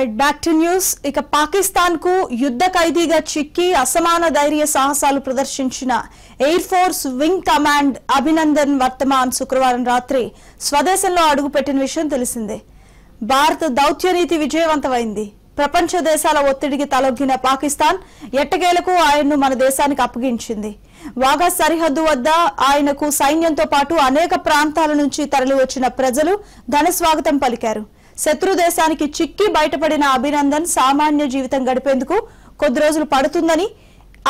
Right back to news. ఇక పాకిస్తాన్ కు యుద్ధ ఖైదీగా చిక్కి అసమాన ధైర్య సాహసాలు ప్రదర్శించిన air force wing command Abhinandan Varthaman శుక్రవారం రాత్రి స్వదేశంలో అడుగుపెట్టిన విషయం తెలిసిందే. భారత దౌత్య నీతి విజయవంతమైంది. ప్రపంచ దేశాల ఒత్తిడికి తలొగ్గిన పాకిస్తాన్ ఎట్టకేలకు ఆయన్ను మన దేశానికి అప్పగించింది. వాఘా సరిహద్దు వద్ద ఆయనకు సైన్యంతో పాటు అనేక ప్రాంతాల నుంచి తరలి వచ్చిన ప్రజలు ఘన స్వాగతం పలికారు. శత్రు దేశానికి చిక్కి బయటపడిన అభినందన్ సామాన్య జీవితం గడిపేందుకు కొద్ది రోజులు పడుతుందని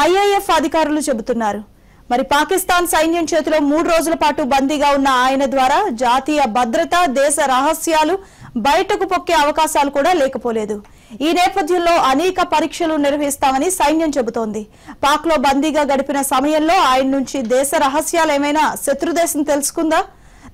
ఐఏఎఫ్ అధికారులు చెబుతున్నారు. మరి పాకిస్తాన్ సైన్యం చేతిలో 3 రోజుల పాటు బందీగా ఉన్న ఆయన ద్వారా జాతీయ భద్రత, దేశ రహస్యాలు బయటకు పొక్కే అవకాశాలు కూడా లేకపోలేదు. ఈ నేపథ్యంలో అనేక పరీక్షలు నిర్వహిస్తామని సైన్యం చెబుతోంది. పాక్ లో బందీగా గడిపిన సమయంలో ఆయన నుంచి దేశ రహస్యాలు ఏమైనా శత్రుదేశం తెలుసుకుందా?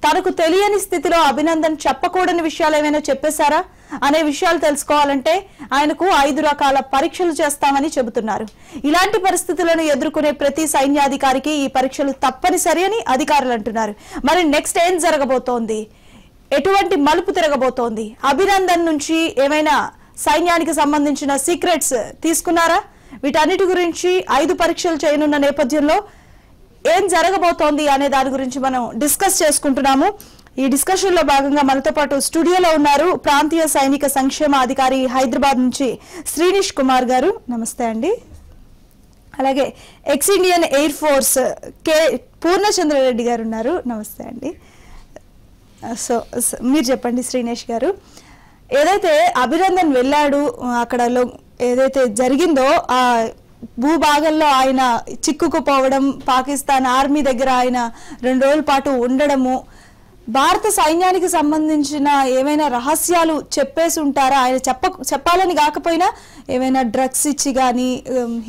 తనకు తెలియని స్థితిలో అభినందన్ చెప్పకూడని విషయాలు ఏమైనా చెప్పేశారా అనే విషయాలు తెలుసుకోవాలంటే ఆయనకు 5 రకాల పరీక్షలు చేస్తామని చెబుతున్నారు. ఇలాంటి పరిస్థితులను ఎదుర్కొనే ప్రతి సైన్యాధికారికి ఈ పరీక్షలు తప్పనిసరి అని అధికారులు అంటున్నారు. మరి నెక్స్ట్ ఏం జరగబోతోంది? ఎటువంటి మలుపు తిరగబోతోంది? అభినందన్ నుంచి ఏమైనా సైన్యానికి సంబంధించిన సీక్రెట్స్ తీసుకున్నారా? వీటన్నిటి గురించి 5 పరీక్షలు చేయనున్న నేపథ్యంలో ఏం జరగబోతోంది అనే దాని గురించి మనం డిస్కస్ చేసుకుంటున్నాము. ఈ డిస్కషన్ లో భాగంగా మనతో పాటు స్టూడియోలో ఉన్నారు ప్రాంతీయ సైనిక సంక్షేమ అధికారి హైదరాబాద్ నుంచి శ్రీనిష్ కుమార్ గారు. నమస్తే అండి. అలాగే ex Indian air force K Purnachandra Reddy గారు ఉన్నారు. నమస్తే అండి. సో మీరు చెప్పండి శ్రీనిష్ గారు, ఏదైతే అభినందన్ వెళ్ళాడు, అక్కడ ఏదైతే జరిగిందో ఆ భూభాగంలో ఆయన చిక్కుకుపోవడం, పాకిస్తాన్ ఆర్మీ దగ్గర ఆయన 2 రోజుల పాటు ఉండడము, భారత సైన్యానికి సంబంధించిన ఏమైనా రహస్యాలు చెప్పేసి ఉంటారా? ఆయన చెప్పాలని కాకపోయినా ఏమైనా డ్రగ్స్ ఇచ్చి కానీ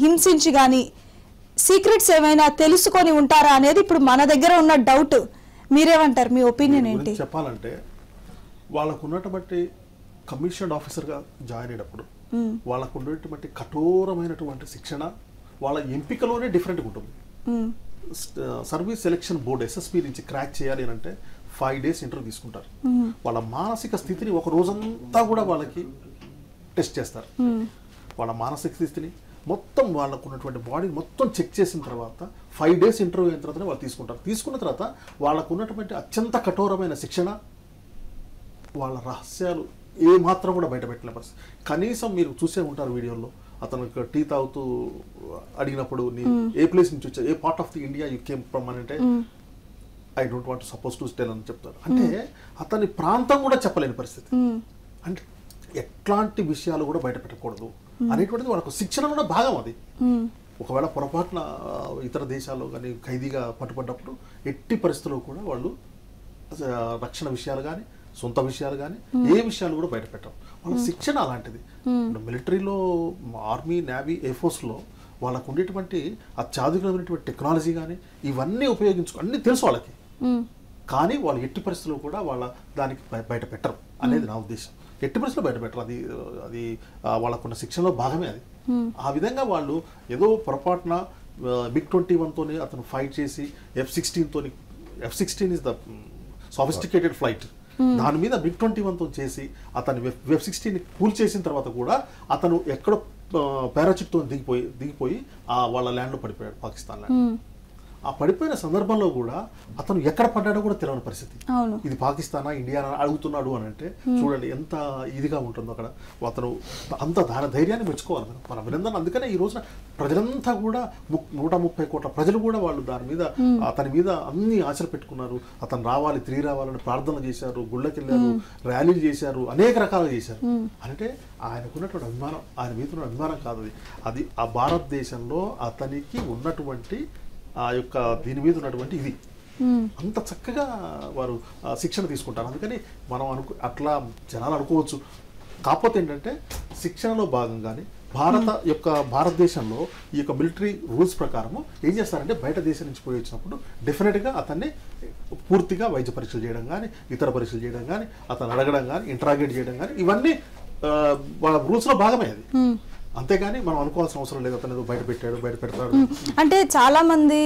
హింసించి కానీ సీక్రెట్స్ ఏమైనా తెలుసుకొని ఉంటారా అనేది ఇప్పుడు మన దగ్గర ఉన్న డౌట్. మీరేమంటారు? మీ ఒపీనియన్ ఏంటి? చెప్పాలంటే వాళ్ళకు ఉన్నటువంటి కమిషన్డ్ ఆఫీసర్గా జాయిన్ అయినప్పుడు వాళ్ళకు ఉన్నటువంటి కఠోరమైనటువంటి శిక్షణ వాళ్ళ ఎంపికలోనే డిఫరెంట్గా ఉంటుంది. సర్వీస్ సెలెక్షన్ బోర్డు SSP నుంచి క్రాక్ చేయాలి అని అంటే 5 days ఇంటర్వ్యూ తీసుకుంటారు. వాళ్ళ మానసిక స్థితిని ఒక రోజంతా కూడా వాళ్ళకి టెస్ట్ చేస్తారు. వాళ్ళ మానసిక స్థితిని మొత్తం వాళ్ళకు ఉన్నటువంటి బాడీ మొత్తం చెక్ చేసిన తర్వాత 5 days ఇంటర్వ్యూ అయిన తర్వాత వాళ్ళు తీసుకుంటారు. తీసుకున్న తర్వాత వాళ్ళకు ఉన్నటువంటి అత్యంత కఠోరమైన శిక్షణ, వాళ్ళ రహస్యాలు ఏ మాత్రం కూడా బయట పెట్టిన పరిస్థితి. కనీసం మీరు చూసే ఉంటారు వీడియోలో, అతను టీ తాగుతూ అడిగినప్పుడు నీ ఏ ప్లేస్ నుంచి వచ్చా, ఏ part of the India you came from అని అంటే I don't want suppose to tell అని చెప్తారు. అంటే అతని ప్రాంతం కూడా చెప్పలేని పరిస్థితి. అంటే ఎట్లాంటి విషయాలు కూడా బయట పెట్టకూడదు అనేటువంటిది వాళ్ళకు శిక్షణ కూడా భాగం. అది ఒకవేళ పొరపాటున ఇతర దేశాల్లో కానీ ఖైదీగా పట్టుబడ్డప్పుడు ఎట్టి పరిస్థితుల్లో కూడా వాళ్ళు రక్షణ విషయాలు కానీ సొంత విషయాలు కానీ ఏ విషయాలు కూడా బయట పెట్టరు. వాళ్ళ శిక్షణ అలాంటిది. మిలిటరీలో, ఆర్మీ, నేవీ, ఎయిర్ ఫోర్స్లో వాళ్ళకు ఉండేటువంటి అత్యాధునికమైనటువంటి టెక్నాలజీ కానీ ఇవన్నీ అన్నీ తెలుసు వాళ్ళకి. కానీ వాళ్ళు ఎట్టి పరిస్థితుల్లో కూడా వాళ్ళ దానికి బయట పెట్టరు అనేది నా ఉద్దేశం. ఎట్టి పరిస్థితుల్లో బయట పెట్టరు. అది వాళ్ళకున్న శిక్షణలో భాగమే అది. ఆ విధంగా వాళ్ళు ఏదో పొరపాటున MiG-21తోని అతను ఫైట్ చేసి F-16 is the sophisticated flight, దాని మీద MiG-21తో చేసి అతను F-16ని కూల్ చేసిన తర్వాత కూడా అతను ఎక్కడో పారాచూట్తో దిగిపోయి వాళ్ళ ల్యాండ్లో పడిపోయాడు, పాకిస్తాన్ ల్యాండ్. ఆ పడిపోయిన సందర్భంలో కూడా అతను ఎక్కడ పడ్డాడో కూడా తెలియని పరిస్థితి. ఇది పాకిస్తానా, ఇండియానా అడుగుతున్నాడు అని అంటే చూడండి ఎంత ఇదిగా ఉంటుందో అక్కడ. అతను అంత ధైర్యాన్ని మెచ్చుకోవాలి మన అభినందన్. అందుకనే ఈ రోజున ప్రజలంతా కూడా 130 కోట్ల ప్రజలు కూడా వాళ్ళు దాని మీద అతని మీద అన్ని ఆశలు పెట్టుకున్నారు. అతను రావాలి, తిరిగి రావాలని ప్రార్థనలు చేశారు, గుళ్ళకి వెళ్ళారు, ర్యాలీలు చేశారు, అనేక రకాలుగా చేశారు. అంటే ఆయనకున్నటువంటి అభిమానం, ఆయన మీద ఉన్న అభిమానం కాదు అది ఆ భారతదేశంలో అతనికి ఉన్నటువంటి ఆ యొక్క దీని మీద ఉన్నటువంటి ఇది అంత చక్కగా వారు శిక్షణ తీసుకుంటారు. అందుకని మనం అట్లా జనాలు అనుకోవచ్చు. కాకపోతే ఏంటంటే శిక్షణలో భాగంగానే భారతదేశంలో ఈ యొక్క మిలిటరీ రూల్స్ ప్రకారము ఏం చేస్తారంటే బయట దేశం నుంచి పోయి వచ్చినప్పుడు డెఫినెట్గా అతన్ని పూర్తిగా వైద్య పరీక్షలు చేయడం కానీ, ఇతర పరీక్షలు చేయడం కానీ, అతను అడగడం కానీ, ఇంట్రాగేట్ చేయడం కానీ ఇవన్నీ వాళ్ళ రూల్స్లో భాగమే అది. అంతేగాని మనం అనుకోవాల్సిన అవసరం లేదు అతను బయట పెడతాడు. అంటే చాలా మంది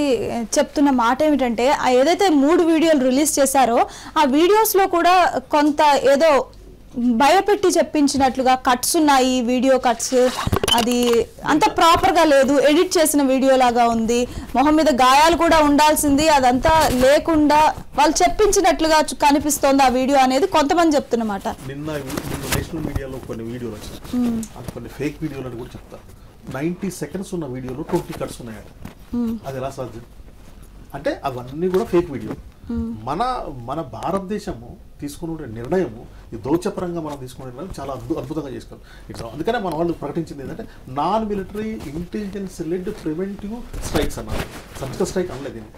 చెప్తున్న మాట ఏమిటంటే ఏదైతే 3 వీడియోలు రిలీజ్ చేశారో ఆ వీడియోస్ లో కూడా కొంత ఏదో భయపెట్టి చెప్పించినట్లుగా కట్స్ ఉన్నాయి, వీడియో కట్స్, అది అంత ప్రాపర్ గా లేదు, ఎడిట్ చేసిన వీడియో లాగా ఉంది, మొహం మీద గాయాలు కూడా ఉండాల్సింది అదంతా లేకుండా వాళ్ళు చెప్పించినట్లుగా కనిపిస్తోంది ఆ వీడియో అనేది కొంతమంది చెప్తున్నమాట. నిన్న నేషనల్ మీడియాలో కొన్ని వీడియోలు వచ్చాయి, అది కొన్ని ఫేక్ వీడియోలు అని కూడా చెప్తారు. 90 seconds ఉన్న వీడియోలో 20 cuts ఉన్నాయట. అది ఎలా సాధ్యం అంటే అవన్నీ కూడా ఫేక్ వీడియో. మన భారతదేశము తీసుకునే నిర్ణయము ఈ దౌత్యపరంగా మనం తీసుకునే నిర్ణయం చాలా అద్భుతంగా చేసుకోవాలి. ఇట్లా అందుకనే మన వాళ్ళు ప్రకటించింది ఏంటంటే non military intelligence led preventive strikes అన్నారు. సర్జికల్ స్ట్రైక్ అనలేదు దీన్ని.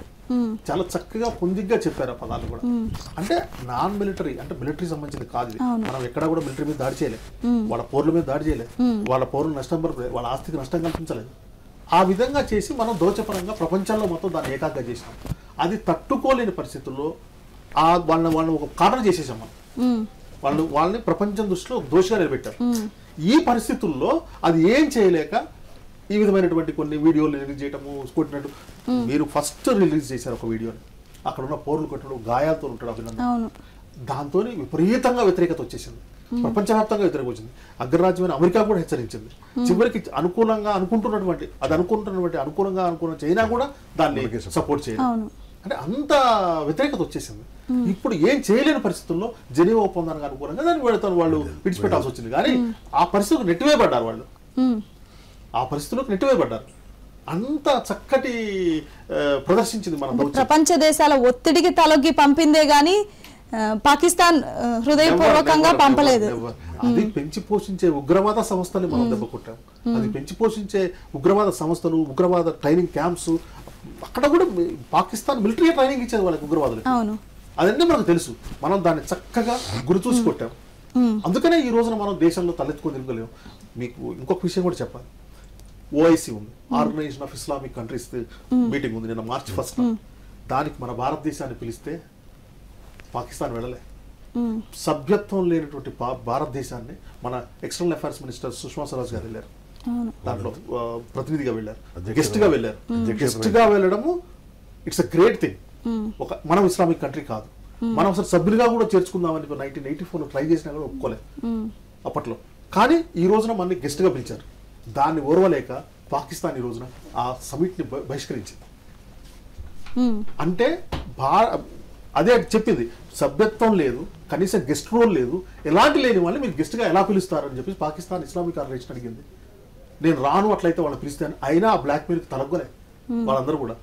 చాలా చక్కగా పొందిగ్గా చెప్పారు ఆ పదాలు కూడా. అంటే నాన్ మిలిటరీ అంటే మిలిటరీ సంబంధించింది కాదు. మనం ఎక్కడా కూడా మిలిటరీ మీద దాడి చేయలేదు, వాళ్ళ పౌరుల మీద దాడి చేయలేదు, వాళ్ళ పౌరులు నష్టం పడలేదు, వాళ్ళ ఆస్తికి నష్టం కల్పించలేదు. ఆ విధంగా చేసి మనం దౌత్యపరంగా ప్రపంచంలో మొత్తం దాన్ని ఏకాగ్గా చేసినాం. అది తట్టుకోలేని పరిస్థితుల్లో వాళ్ళని ఒక కారణం చేసేసాం మనం. వాళ్ళని ప్రపంచం దృష్టిలో దోషిగా నిలబెట్టారు. ఈ పరిస్థితుల్లో అది ఏం చేయలేక ఈ విధమైనటువంటి కొన్ని వీడియోలు రిలీజ్ చేయటము కొట్టినట్టు. మీరు ఫస్ట్ రిలీజ్ చేశారు ఒక వీడియోని, అక్కడ ఉన్న పౌరులు కొట్టడం, గాయాలతో ఉంటాడు అభినందన్. దాంతో విపరీతంగా వ్యతిరేకత వచ్చేసింది, ప్రపంచవ్యాప్తంగా వ్యతిరేకత వచ్చింది. అగ్రరాజ్యమైన అమెరికా కూడా హెచ్చరించింది. చివరికి అనుకూలంగా అనుకున్న చైనా కూడా దాన్ని సపోర్ట్ చేయాలి. అంటే అంత వ్యతిరేకత వచ్చేసింది. ఇప్పుడు ఏం చేయలేని పరిస్థితుల్లో జెనీవా ఒప్పందానికి అనుకూలంగా దాన్ని వాళ్ళు విడిచిపెట్టాల్సి వచ్చింది. కానీ ఆ పరిస్థితులకు నెట్టివేయబడ్డారు వాళ్ళు, ఆ పరిస్థితులకు నెట్టివేయబడ్డారు. అంత చక్కటి ప్రదర్శించింది మన ప్రపంచ దేశాల ఒత్తిడికి తలొగ్గి పంపిందే గాని పాకిస్తాన్ హృదయపూర్వకంగా పంపలేదు. అది పెంచి పోషించే ఉగ్రవాద సంస్థని మనం దెబ్బ కొట్టాం. అది పెంచి పోషించే ఉగ్రవాద సంస్థలు, ఉగ్రవాద ట్రైనింగ్ క్యాంప్స్, అక్కడ కూడా పాకిస్తాన్ మిలిటరీ ట్రైనింగ్ ఇచ్చేది వాళ్ళకి ఉగ్రవాదులకు. అదన్నీ మనకు తెలుసు. మనం దాన్ని చక్కగా గురిచూసి కొట్టాం. అందుకనే ఈ రోజున మనం దేశంలో తలెత్తుకొని తిరగలేము. మీకు ఇంకొక విషయం కూడా చెప్పాలి. ఓఐసి ఉంది, organisation of Islamic countries meeting ఉంది నిన్న March 1st. దానికి మన భారతదేశాన్ని పిలిస్తే పాకిస్తాన్ వెళ్ళలే. సభ్యత్వం లేనటువంటి భారతదేశాన్ని మన external affairs minister Sushma Swaraj గారు వెళ్ళారు, దాంట్లో ప్రతినిధిగా వెళ్ళారు, గెస్ట్ గా వెళ్ళారు. గెస్ట్ గా వెళ్ళడము ఇట్స్ అ గ్రేట్ థింగ్. మనం ఇస్లామిక్ కంట్రీ కాదు, మనం అసలు సభ్యులుగా కూడా చేర్చుకుందామని 1984 ట్రై చేసినా కూడా ఒప్పుకోలేదు అప్పట్లో. కానీ ఈ రోజున మనని గెస్ట్ గా పిలిచారు. దాన్ని ఓర్వలేక పాకిస్తాన్ ఈ రోజున ఆ సమిట్ ని బహిష్కరించింది. అంటే అదే చెప్పింది, సభ్యత్వం లేదు, కనీసం గెస్ట్ రోల్ లేదు, ఎలాంటి లేని వాళ్ళని మీరు గెస్ట్ గా ఎలా పిలుస్తారని చెప్పి పాకిస్తాన్ ఇస్లామిక్ ఆర్గనైజేషన్ అడిగింది. నేను రాను అట్లయితే వాళ్ళని పిలుస్తాను. అయినా ఆ బ్లాక్ మెయిల్కి తలగ్గలే వాళ్ళందరూ కూడా.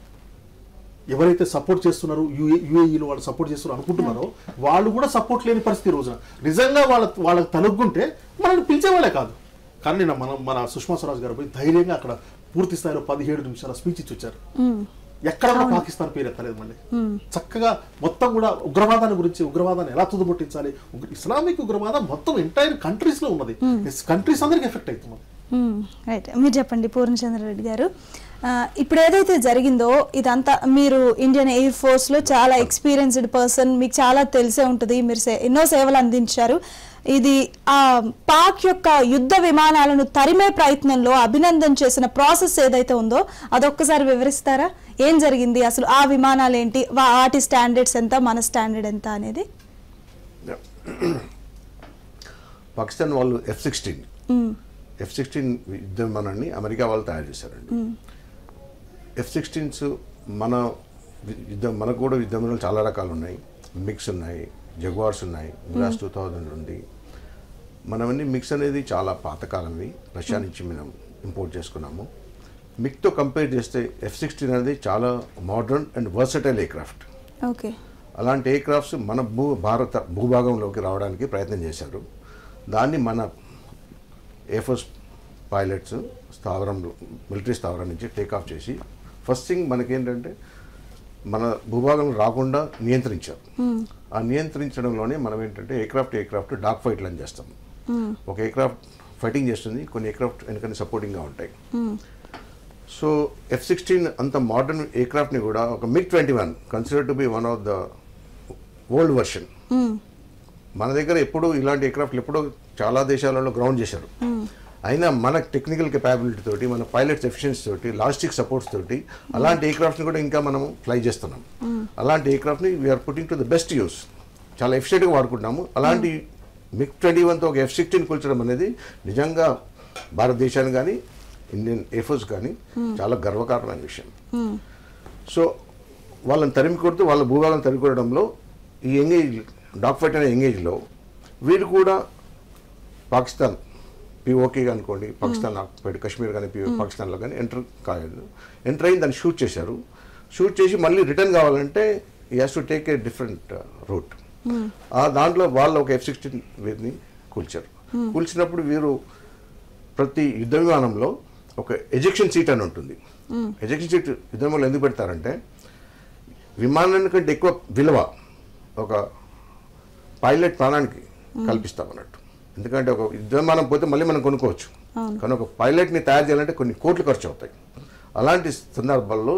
ఎవరైతే సపోర్ట్ చేస్తున్నారు, యూఏఈలో వాళ్ళు సపోర్ట్ చేస్తున్నారు అనుకుంటున్నారో వాళ్ళు కూడా సపోర్ట్ లేని పరిస్థితి రోజున. నిజంగా వాళ్ళకి తలగ్గుంటే మనల్ని పిలిచేవాళ్ళే కాదు. కానీ మన సుష్మా స్వరాజ్ గారు పోయి ధైర్యంగా అక్కడ పూర్తి స్థాయిలో 17 నిమిషాల స్పీచ్ ఇచ్చి వచ్చారు. ఎక్కడ కూడా పాకిస్తాన్ పేరు ఎత్తలేదు. మళ్ళీ చక్కగా మొత్తం కూడా ఉగ్రవాదాన్ని గురించి, ఉగ్రవాదాన్ని ఎలా తుదముట్టించాలి, ఇస్లామిక్ ఉగ్రవాదం మొత్తం ఎంటైర్ కంట్రీస్ లో ఉన్నది, కంట్రీస్ అందరికి ఎఫెక్ట్ అవుతుంది. రైట్, మీరు చెప్పండి పూర్ణచంద్రరెడ్డి గారు. ఇప్పుడు ఏదైతే జరిగిందో ఇదంతా, మీరు ఇండియన్ ఎయిర్ ఫోర్స్ లో చాలా ఎక్స్పీరియన్స్డ్ పర్సన్, మీకు చాలా తెలిసే ఉంటుంది, మీరు ఎన్నో సేవలు అందించారు. ఇది పాక్ యొక్క యుద్ధ విమానాలను తరిమే ప్రయత్నంలో అభినందన్ చేసిన ప్రాసెస్ ఏదైతే ఉందో అదొక్కసారి వివరిస్తారా? ఏం జరిగింది అసలు, ఆ విమానాలు ఏంటి, వాటి స్టాండర్డ్స్ ఎంత, మన స్టాండర్డ్ ఎంత అనేది? పాకిస్తాన్ వాళ్ళు F-16 యుద్ధ విమానాన్ని అమెరికా వాళ్ళు తయారు చేశారండి. F-16s మనకు కూడా యుద్ధ విమానాలు చాలా రకాలు ఉన్నాయి. మిక్స్ ఉన్నాయి, జగ్వార్స్ ఉన్నాయి, మిరాజ్ 2000 ఉంది. మనవన్నీ మిక్స్ అనేది చాలా పాతకాలంవి, రష్యా నుంచి మనం ఇంపోర్ట్ చేసుకున్నాము. మిక్తో కంపేర్ చేస్తే F-16 అనేది చాలా modern and versatile aircraft. Okay, అలాంటి ఎయిర్క్రాఫ్ట్స్ మన భారత భూభాగంలోకి రావడానికి ప్రయత్నం చేశారు. దాన్ని మన ఎయిర్ ఫోర్స్ పైలట్స్ మిలిటరీ స్థావరం నుంచి టేకాఫ్ చేసి ఫస్ట్ థింగ్ మనకేంటంటే మన భూభాగంలో రాకుండా నియంత్రించారు. ఆ నియంత్రించడంలోనే మనం ఏంటంటే ఎయిర్క్రాఫ్ట్ డాగ్ ఫైట్లు అని చేస్తాం. ఒక ఎయిర్క్రాఫ్ట్ ఫైటింగ్ చేస్తుంది, కొన్ని ఎయిర్క్రాఫ్ట్ వెనకని సపోర్టింగ్గా ఉంటాయి. సో F-16 అంత మోడర్న్ ఎయిర్క్రాఫ్ట్ని కూడా ఒక MiG-21 consider to be one of the old version. మన దగ్గర ఎప్పుడు ఇలాంటి ఎయిర్క్రాఫ్ట్లు ఎప్పుడో చాలా దేశాలలో గ్రౌండ్ చేశారు. అయినా మన టెక్నికల్ కెపాబిలిటీ తోటి, మన పైలట్స్ ఎఫిషియన్సీ తోటి, లాజిస్టిక్ సపోర్ట్స్ తోటి అలాంటి ఎయిర్క్రాఫ్ట్ని కూడా ఇంకా మనం ఫ్లై చేస్తున్నాం. అలాంటి ఎయిర్క్రాఫ్ట్ని we're putting to the best use, చాలా ఎఫిషియెంట్గా వాడుకుంటున్నాము. అలాంటి MiG-21తో ఒక F-16 కూల్చడం అనేది నిజంగా భారతదేశానికి కానీ ఇండియన్ ఎయిర్ఫోర్స్ కానీ చాలా గర్వకారణమైన విషయం. సో వాళ్ళని తరిమి కొడుతూ వాళ్ళ భూభాగం తరిమి కొట్టడంలో ఈ ఎంగేజ్ డాగ్ ఫైట్ అనే ఎంగేజ్లో వీరు కూడా పాకిస్తాన్ POK అనుకోండి, పాకిస్తాన్ ఆక్యుపైడ్ కాశ్మీర్ కానీ పాకిస్తాన్లో కానీ ఎంటర్ అయ్యి దాన్ని షూట్ చేశారు. షూట్ చేసి మళ్ళీ రిటర్న్ కావాలంటే he has to take a different route. దాంట్లో వాళ్ళు ఒక F-16 వీరిని కూల్చారు. కూల్చినప్పుడు వీరు ప్రతి యుద్ధ విమానంలో ఒక ఎజెక్షన్ సీట్ అని ఉంటుంది. ఎజెక్షన్ సీట్ యుద్ధ విమానంలో ఎందుకు పెడతారంటే విమానానికంటే ఎక్కువ విలువ ఒక పైలట్ ప్రాణానికి కల్పిస్తామన్నట్టు. ఎందుకంటే ఒక యుద్ధ విమానం పోతే మళ్ళీ మనం కొనుక్కోవచ్చు, కానీ ఒక పైలట్ని తయారు చేయాలంటే కొన్ని కోట్లు ఖర్చు అవుతాయి. అలాంటి సందర్భాల్లో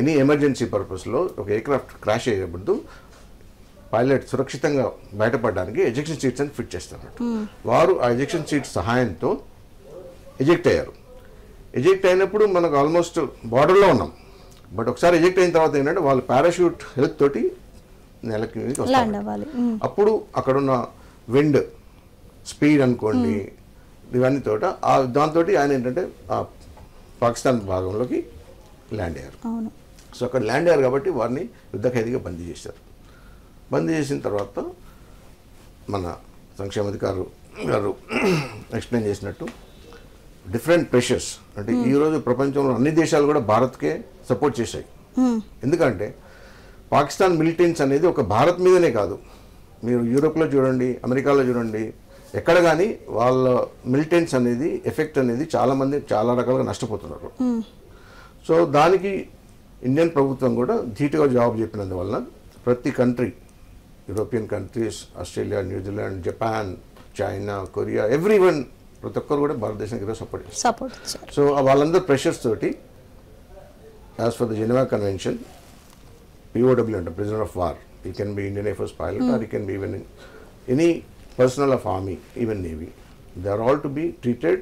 ఎనీ ఎమర్జెన్సీ పర్పస్లో ఒక ఎయిర్క్రాఫ్ట్ క్రాష్ అయ్యేటప్పుడు పైలట్ సురక్షితంగా బయటపడడానికి ఎజెక్షన్ సీట్స్ అని ఫిట్ చేస్తారు. వారు ఆ ఎజెక్షన్ సీట్ సహాయంతో ఎజెక్ట్ అయ్యారు. ఎజెక్ట్ అయినప్పుడు మనకు ఆల్మోస్ట్ బార్డర్లో ఉన్నాం, బట్ ఒకసారి ఎజెక్ట్ అయిన తర్వాత ఏంటంటే వాళ్ళు పారాషూట్ హెల్ప్ తోటి నెలకి వస్తారు. అప్పుడు అక్కడున్న విండ్ స్పీడ్ అనుకోండి ఇవన్నీ తోట దాంతో ఆయన ఏంటంటే ఆ పాకిస్తాన్ భాగంలోకి ల్యాండ్ అయ్యారు. సో అక్కడ ల్యాండ్ అయ్యారు కాబట్టి వారిని యుద్ధ ఖైదీగా బందీ చేశారు. బందీ చేసిన తర్వాత మన సంక్షేమాధికారు గారు ఎక్స్ప్లెయిన్ చేసినట్టు డిఫరెంట్ ప్రెషర్స్ అంటే ఈరోజు ప్రపంచంలో అన్ని దేశాలు కూడా భారత్కే సపోర్ట్ చేశాయి. ఎందుకంటే పాకిస్తాన్ మిలిటెంట్స్ అనేది ఒక భారత్ మీదనే కాదు, మీరు యూరోప్లో చూడండి, అమెరికాలో చూడండి, ఎక్కడ కానీ వాళ్ళ మిలిటెంట్స్ అనేది ఎఫెక్ట్ అనేది చాలామంది చాలా రకాలుగా నష్టపోతున్నారు. సో దానికి ఇండియన్ ప్రభుత్వం కూడా ధీటుగా జవాబు చెప్పినందువల్ల ప్రతి country, European countries, Australia, New Zealand, Japan, China, Korea, everyone ప్రతి ఒక్కరు కూడా భారతదేశానికి సపోర్ట్ చేస్తారు. సో వాళ్ళందరూ ప్రెషర్స్ తోటి as per the Geneva convention POW అంటే prisoner of war, he can be Indian air force pilot or he can be even any personnel of army, even navy, they are all to be treated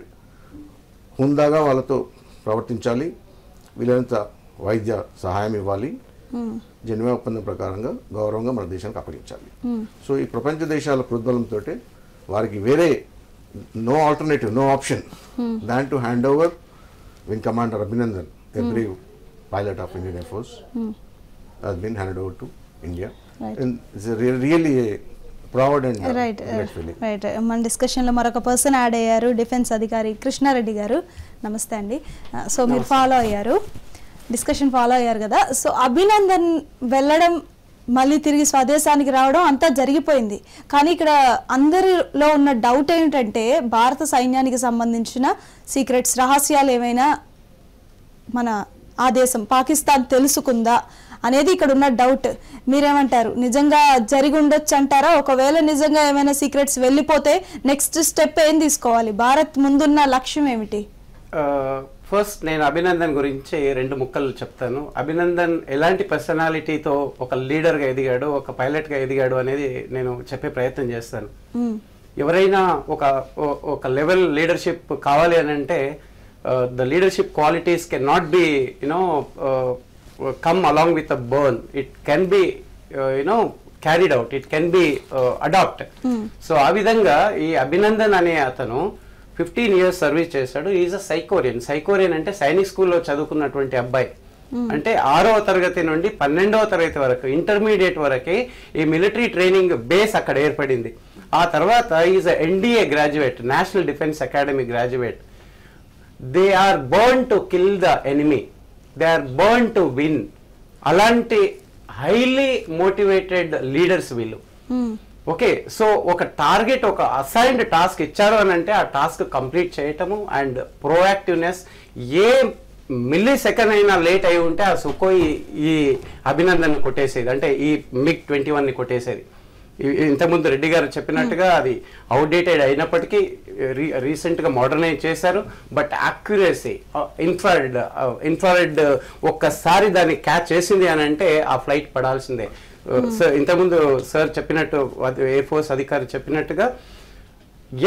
హుందాగా వాళ్ళతో ప్రవర్తించాలి, వీలైనంత వైద్య సహాయం ఇవ్వాలి, Geneva ఒప్పందం ప్రకారంగా గౌరవంగా మన దేశానికి అప్పగించాలి. సో ఈ ప్రపంచ దేశాల ప్రోద్బలంతో వారికి వేరే no alternative, no option than to hand over wing commander Abhinandan, a brave pilot of Indian Air Force, has been handed over to India. And it's really a proud and great feeling. Right. మన డిస్కషన్లో మరొక person add అయ్యారు, defence అధికారి కృష్ణారెడ్డి గారు. నమస్తే అండి. So మీరు follow అయ్యారు, డిస్కషన్ ఫాలో అయ్యారు కదా. సో అభినందన్ వెళ్ళడం, మళ్ళీ తిరిగి స్వదేశానికి రావడం అంతా జరిగిపోయింది. కానీ ఇక్కడ అందరిలో ఉన్న డౌట్ ఏంటంటే భారత సైన్యానికి సంబంధించిన సీక్రెట్స్, రహస్యాలు ఏమైనా మన ఆ దేశం పాకిస్తాన్ తెలుసుకుందా అనేది ఇక్కడ ఉన్న డౌట్. మీరేమంటారు? నిజంగా జరిగి ఉండొచ్చు అంటారా? ఒకవేళ నిజంగా ఏమైనా సీక్రెట్స్ వెళ్ళిపోతే నెక్స్ట్ స్టెప్ ఏం తీసుకోవాలి? భారత్ ముందున్న లక్ష్యం ఏమిటి? ఫస్ట్ నేను అభినందన్ గురించి 2 ముక్కలు చెప్తాను. అభినందన్ ఎలాంటి పర్సనాలిటీతో ఒక లీడర్గా ఎదిగాడు, ఒక పైలట్గా ఎదిగాడు అనేది నేను చెప్పే ప్రయత్నం చేస్తాను. ఎవరైనా ఒక లెవెల్ లీడర్షిప్ కావాలి అని అంటే the leadership qualities cannot be come along with a burn. It can be carried out, it can be adopted. So ఆ విధంగా ఈ అభినందన్ అనే అతను 15 years సర్వీస్ చేశాడు. ఈజ్ అ సైకోరియన్ అంటే సైనిక్ స్కూల్లో చదువుకున్నటువంటి అబ్బాయి. అంటే 6వ తరగతి నుండి 12వ తరగతి వరకు, ఇంటర్మీడియట్ వరకే ఈ మిలిటరీ ట్రైనింగ్ బేస్ అక్కడ ఏర్పడింది. ఆ తర్వాత is a NDA graduate, national defence academy graduate. They are born to kill the enemy, they are born to win. అలాంటి హైలీ మోటివేటెడ్ లీడర్స్ వీళ్ళు. ఓకే, సో ఒక టార్గెట్, ఒక అసైన్డ్ టాస్క్ ఇచ్చారు అని అంటే ఆ టాస్క్ కంప్లీట్ చేయటము and proactiveness. A milli second అయినా లేట్ అయి ఉంటే ఆ సుఖోయి ఈ అభినందన్ కొట్టేసేది, అంటే ఈ MiG-21 కొట్టేసేది. ఇంతకుముందు రెడ్డి గారు చెప్పినట్టుగా అది అవుట్డేటెడ్ అయినప్పటికీ రీసెంట్గా మోడర్నైజ్ చేశారు. బట్ యాక్యురసీ, ఇన్ఫ్రారెడ్ ఒక్కసారి దాన్ని క్యాచ్ చేసింది అని అంటే ఆ ఫ్లైట్ పడాల్సిందే. సార్ ఇంతకుముందు సార్ చెప్పినట్టు, ఎయిర్ ఫోర్స్ అధికారి చెప్పినట్టుగా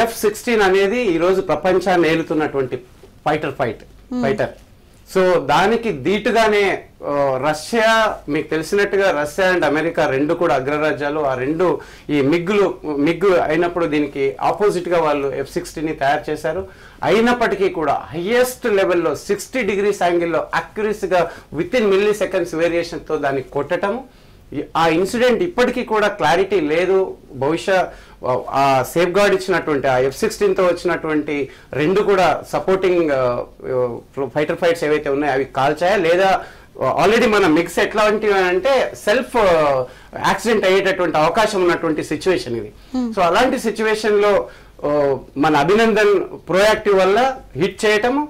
F-16 అనేది ఈరోజు ప్రపంచాన్ని ఏలుతున్నటువంటి ఫైటర్. సో దానికి ధీటుగానే రష్యా, మీకు తెలిసినట్టుగా రష్యా అండ్ అమెరికా రెండు కూడా అగ్రరాజ్యాలు. ఆ రెండు ఈ మిగ్గు అయినప్పుడు దీనికి ఆపోజిట్ గా వాళ్ళు F-16ని తయారు చేశారు. అయినప్పటికీ కూడా హైయెస్ట్ లెవెల్లో 60 degrees యాంగిల్లో అక్యురసీగా within milliseconds variation తో దాన్ని కొట్టటము. ఆ ఇన్సిడెంట్ ఇప్పటికీ కూడా క్లారిటీ లేదు. బహుశా ఆ సేఫ్ గార్డ్ ఇచ్చినటువంటి ఆ F-16తో వచ్చినటువంటి రెండు కూడా సపోర్టింగ్ ఫైటర్ ఫైట్స్ ఏవైతే ఉన్నాయో అవి కాల్చాయా, లేదా ఆల్రెడీ మన మిక్స్ ఎట్లాంటివి అంటే సెల్ఫ్ యాక్సిడెంట్ అయ్యేటటువంటి అవకాశం ఉన్నటువంటి సిచ్యువేషన్ ఇది. సో అలాంటి సిచ్యువేషన్ లో మన అభినందన్ ప్రోయాక్టివ్ వల్ల హిట్ చేయటము,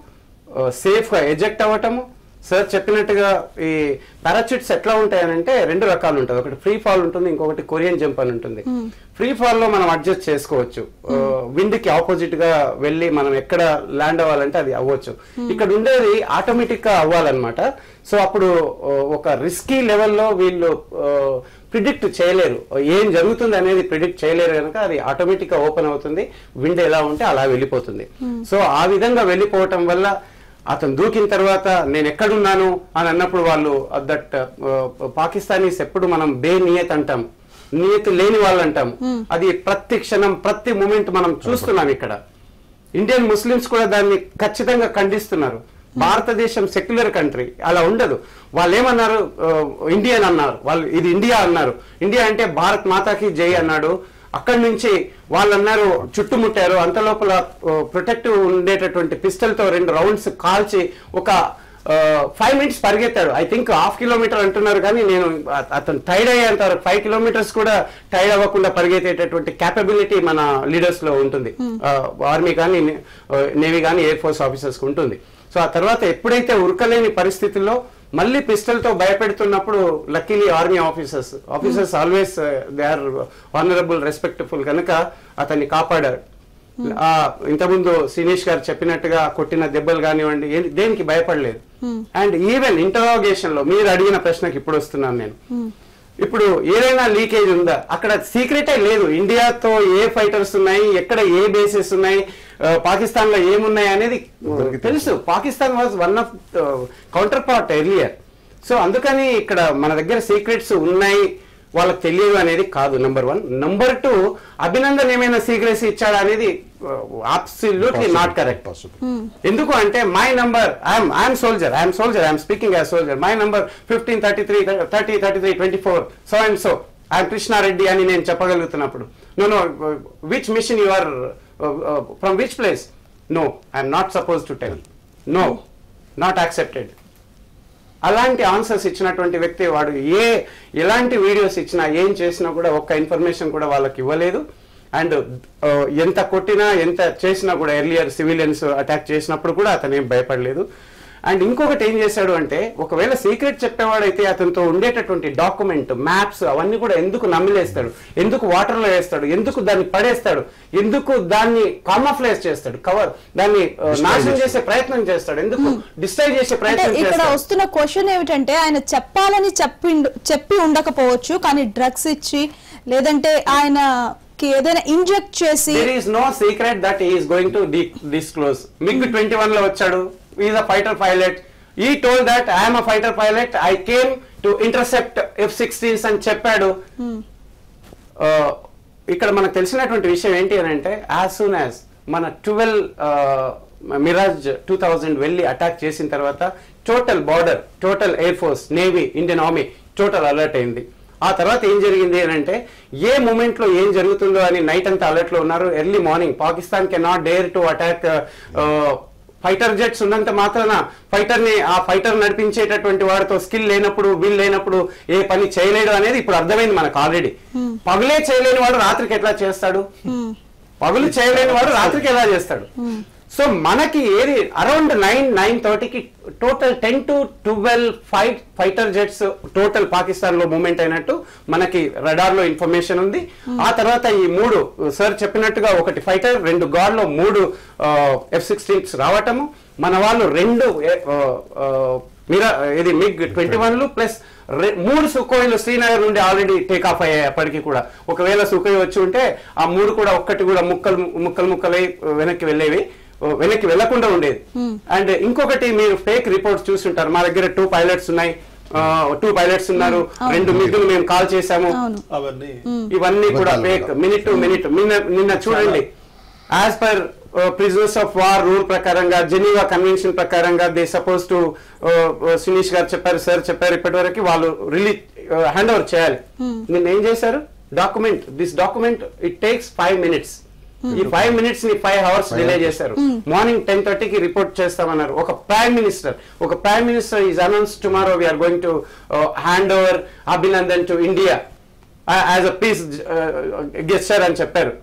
సేఫ్ గా ఎజెక్ట్ అవ్వటము. సార్ చెప్పినట్టుగా ఈ పారాచూట్స్ ఎట్లా ఉంటాయనంటే రెండు రకాలు ఉంటుంది. ఒకటి ఫ్రీ ఫాల్ ఉంటుంది, ఇంకొకటి కొరియన్ జంప్ అని ఉంటుంది. ఫ్రీ ఫాల్ లో మనం అడ్జస్ట్ చేసుకోవచ్చు, విండ్ కి ఆపోజిట్ గా వెళ్ళి మనం ఎక్కడ ల్యాండ్ అవ్వాలంటే అది అవ్వచ్చు. ఇక్కడ ఉండేది ఆటోమేటిక్ గా అవ్వాలన్నమాట. సో అప్పుడు ఒక రిస్కీ లెవెల్లో వీళ్ళు ప్రిడిక్ట్ చేయలేరు, ఏం జరుగుతుంది అనేది ప్రిడిక్ట్ చేయలేరు కనుక అది ఆటోమేటిక్ గా ఓపెన్ అవుతుంది, విండ్ ఎలా ఉంటే అలా వెళ్ళిపోతుంది. సో ఆ విధంగా వెళ్ళిపోవటం వల్ల అతను దూకిన తర్వాత నేను ఎక్కడున్నాను అని అన్నప్పుడు వాళ్ళు దట్ పాకిస్తానీస్ ఎప్పుడు మనం బేనియత్ అంటాం, నియత్ లేని వాళ్ళు అంటాం. అది ప్రతి క్షణం ప్రతి మూమెంట్ మనం చూస్తున్నాం. ఇక్కడ ఇండియన్ ముస్లిమ్స్ కూడా దాన్ని ఖచ్చితంగా ఖండిస్తున్నారు. భారతదేశం సెక్యులర్ కంట్రీ, అలా ఉండదు. వాళ్ళు ఏమన్నారు, ఇండియన్ అన్నారు, వాళ్ళు ఇది ఇండియా అన్నారు. ఇండియా అంటే భారత్ మాతాకి జై అన్నాడు. అక్కడి నుంచి వాళ్ళు అన్నారు చుట్టుముట్టారు. అంత లోపల ప్రొటెక్టివ్ ఉండేటటువంటి పిస్టల్ తో 2 రౌండ్స్ కాల్చి ఒక 5 minutes పరిగెత్తాడు. ఐ థింక్ 1/2 kilometer అంటున్నారు, కానీ నేను అతను టైర్డ్ అయ్యేంత 5 kilometers కూడా టైర్డ్ అవ్వకుండా పరిగెత్తేటటువంటి క్యాపబిలిటీ మన లీడర్స్ లో ఉంటుంది. ఆర్మీ కానీ నేవీ కానీ ఎయిర్ ఫోర్స్ ఆఫీసర్స్ కు ఉంటుంది. సో ఆ తర్వాత ఎప్పుడైతే ఉరకలేని పరిస్థితుల్లో మళ్ళీ పిస్టల్ తో భయపెడుతున్నప్పుడు luckily army officers always they are honourable, respectful కనుక అతన్ని కాపాడారు. ఇంతకుముందు శ్రీనిష్ గారు చెప్పినట్టుగా కొట్టిన దెబ్బలు కానివ్వండి దేనికి భయపడలేదు. అండ్ ఈవెన్ ఇంటరాగేషన్ లో మీరు అడిగిన ప్రశ్నకి ఇప్పుడు వస్తున్నాను నేను. ఇప్పుడు ఏదైనా లీకేజ్ ఉందా? అక్కడ సీక్రెటే లేదు. ఇండియాతో ఏ ఫైటర్స్ ఉన్నాయి, ఎక్కడ ఏ బేసెస్ ఉన్నాయి, పాకిస్తాన్ లో ఏమున్నాయి అనేది తెలుసు. Pakistan was one of counter part earlier. So అందుకని ఇక్కడ మన దగ్గర సీక్రెట్స్ ఉన్నాయి, వాళ్ళకి తెలియదు అనేది కాదు. నెంబర్ 1. నెంబర్ 2, అభినందన్ ఏమైనా సీక్రెసీ ఇచ్చాడా అనేది అబ్సల్యూట్లీ నాట్ కరెక్ట్. ఎందుకు అంటే my number, I'm soldier, speaking as soldier. My number 15 33 30 33 24 so and so, I'm Krishna Reddy అని నేను చెప్పగలుగుతున్నప్పుడు, no which mission you are from which place, no I'm not suppose to tell, no not accepted. అలాంటి answers ఇచ్చినటువంటి వ్యక్తి వాడు ఎలాంటి videos ఇచ్చినా ఏం చేసినా కూడా ఒక్క ఇన్ఫర్మేషన్ కూడా వాళ్ళకి ఇవ్వలేదు. అండ్ ఎంత కొట్టినా ఎంత చేసినా కూడా ఎర్లియర్ సివిలియన్స్ అటాక్ చేసినప్పుడు కూడా అతను ఏం భయపడలేదు. అండ్ ఇంకొకటి ఏం చేశాడు అంటే, ఒకవేళ సీక్రెట్ చెప్పేవాడైతే అతనితో ఉండేటటువంటి డాక్యుమెంట్, మ్యాప్స్ అవన్నీ కూడా ఎందుకు నమ్మిలేస్తాడు, ఎందుకు వాటర్లో వేస్తాడు, ఎందుకు దాన్ని పడేస్తాడు, ఎందుకు దాన్ని కామఫ్లేజ్ చేస్తాడు, దాన్ని నాశనం చేసే ప్రయత్నం చేస్తాడు, ఎందుకు డిస్ట్రాయ్ చేసే ప్రయత్నం చేస్తాడు. ఇక్కడ వస్తున్న క్వశ్చన్ ఏమిటంటే, ఆయన చెప్పాలని చెప్పి ఉండకపోవచ్చు, కానీ డ్రగ్స్ ఇచ్చి లేదంటే ఆయన ఏదైనా ఇంజెక్ట్ చేసి, there is no secret that he is going to disclose. MiG-21 లో వచ్చాడు, he is a fighter pilot. He told that I am a fighter pilot, I came to intercept F-16s అని చెప్పాడు. ఇక్కడ మనకు తెలిసినటువంటి విషయం ఏంటి అని అంటే, as soon as మన 12 మిరాజ్ 2000 వెళ్ళి అటాక్ చేసిన తర్వాత total border, total air force, navy, Indian army total alert అయింది. ఆ తర్వాత ఏం జరిగింది అని అంటే, ఏ మూమెంట్ లో ఏం జరుగుతుందో అని నైట్ అంతా అలర్ట్ లో ఉన్నారు. Early morning Pakistan cannot dare to attack. Fighter jets ఉన్నంత మాత్రాన ఆ ఫైటర్ నడిపించేటటువంటి వాడితో స్కిల్ లేనప్పుడు, వీల్ లేనప్పుడు ఏ పని చేయలేడు అనేది ఇప్పుడు అర్థమైంది మనకు ఆల్రెడీ. పగలే చేయలేని వాడు రాత్రికి ఎట్లా చేస్తాడు, పగులు చేయలేని వాడు రాత్రికి ఎలా చేస్తాడు. సో మనకి ఏది అరౌండ్ 9-9:30కి total 10 to 12 fighter jets total Pakistan లో మూవ్మెంట్ అయినట్టు మనకి రడార్ లో ఇన్ఫర్మేషన్ ఉంది. ఆ తర్వాత ఈ 3 సార్ చెప్పినట్టుగా, ఒకటి ఫైటర్, 2 గాడ్ లో 3 F-16s రావటము, మన వాళ్ళు 2 MiG-21లు ప్లస్ 3 సుఖోయిలు శ్రీనగర్ నుండి ఆల్రెడీ టేక్ ఆఫ్ అయ్యాయి. అప్పటికి కూడా ఒకవేళ సుఖోయి వచ్చి ఉంటే ఆ 3 కూడా ఒక్కటి కూడా ముక్కలై వెనక్కి వెళ్ళేవి. వెనక్కి వెళ్లకుండా ఉండేది. అండ్ ఇంకొకటి మీరు ఫేక్ రిపోర్ట్స్ చూస్తుంటారు, మా దగ్గర 2 పైలట్స్ ఉన్నాయి, 2 పైలట్స్ ఉన్నారు, 2 మిగులు మేము కాల్ చేశాము, ఇవన్నీ కూడా ఫేక్. మినిట్ టు మినిట్ నిన్న చూడండి, as per prisoners of war rule ప్రకారంగా, జెనీవా కన్వెన్షన్ ప్రకారంగా దే సపోజ్ టు సునీష్ గారు చెప్పారు, సార్ చెప్పారు, ఇప్పటి వరకు వాళ్ళు రిలీజ్ హ్యాండ్ ఓవర్ చేయాలి. నిన్న ఏం చేశారు, this document it takes 5 minutes. ఈ 5 minutes ని 5 hours డిలే చేశారు. మార్నింగ్ 10:30కి రిపోర్ట్ చేస్తామన్నారు. ఒక prime minister is announce tomorrow we are going to hand over Abhinandan to India as a peace gesture అని చెప్పారు.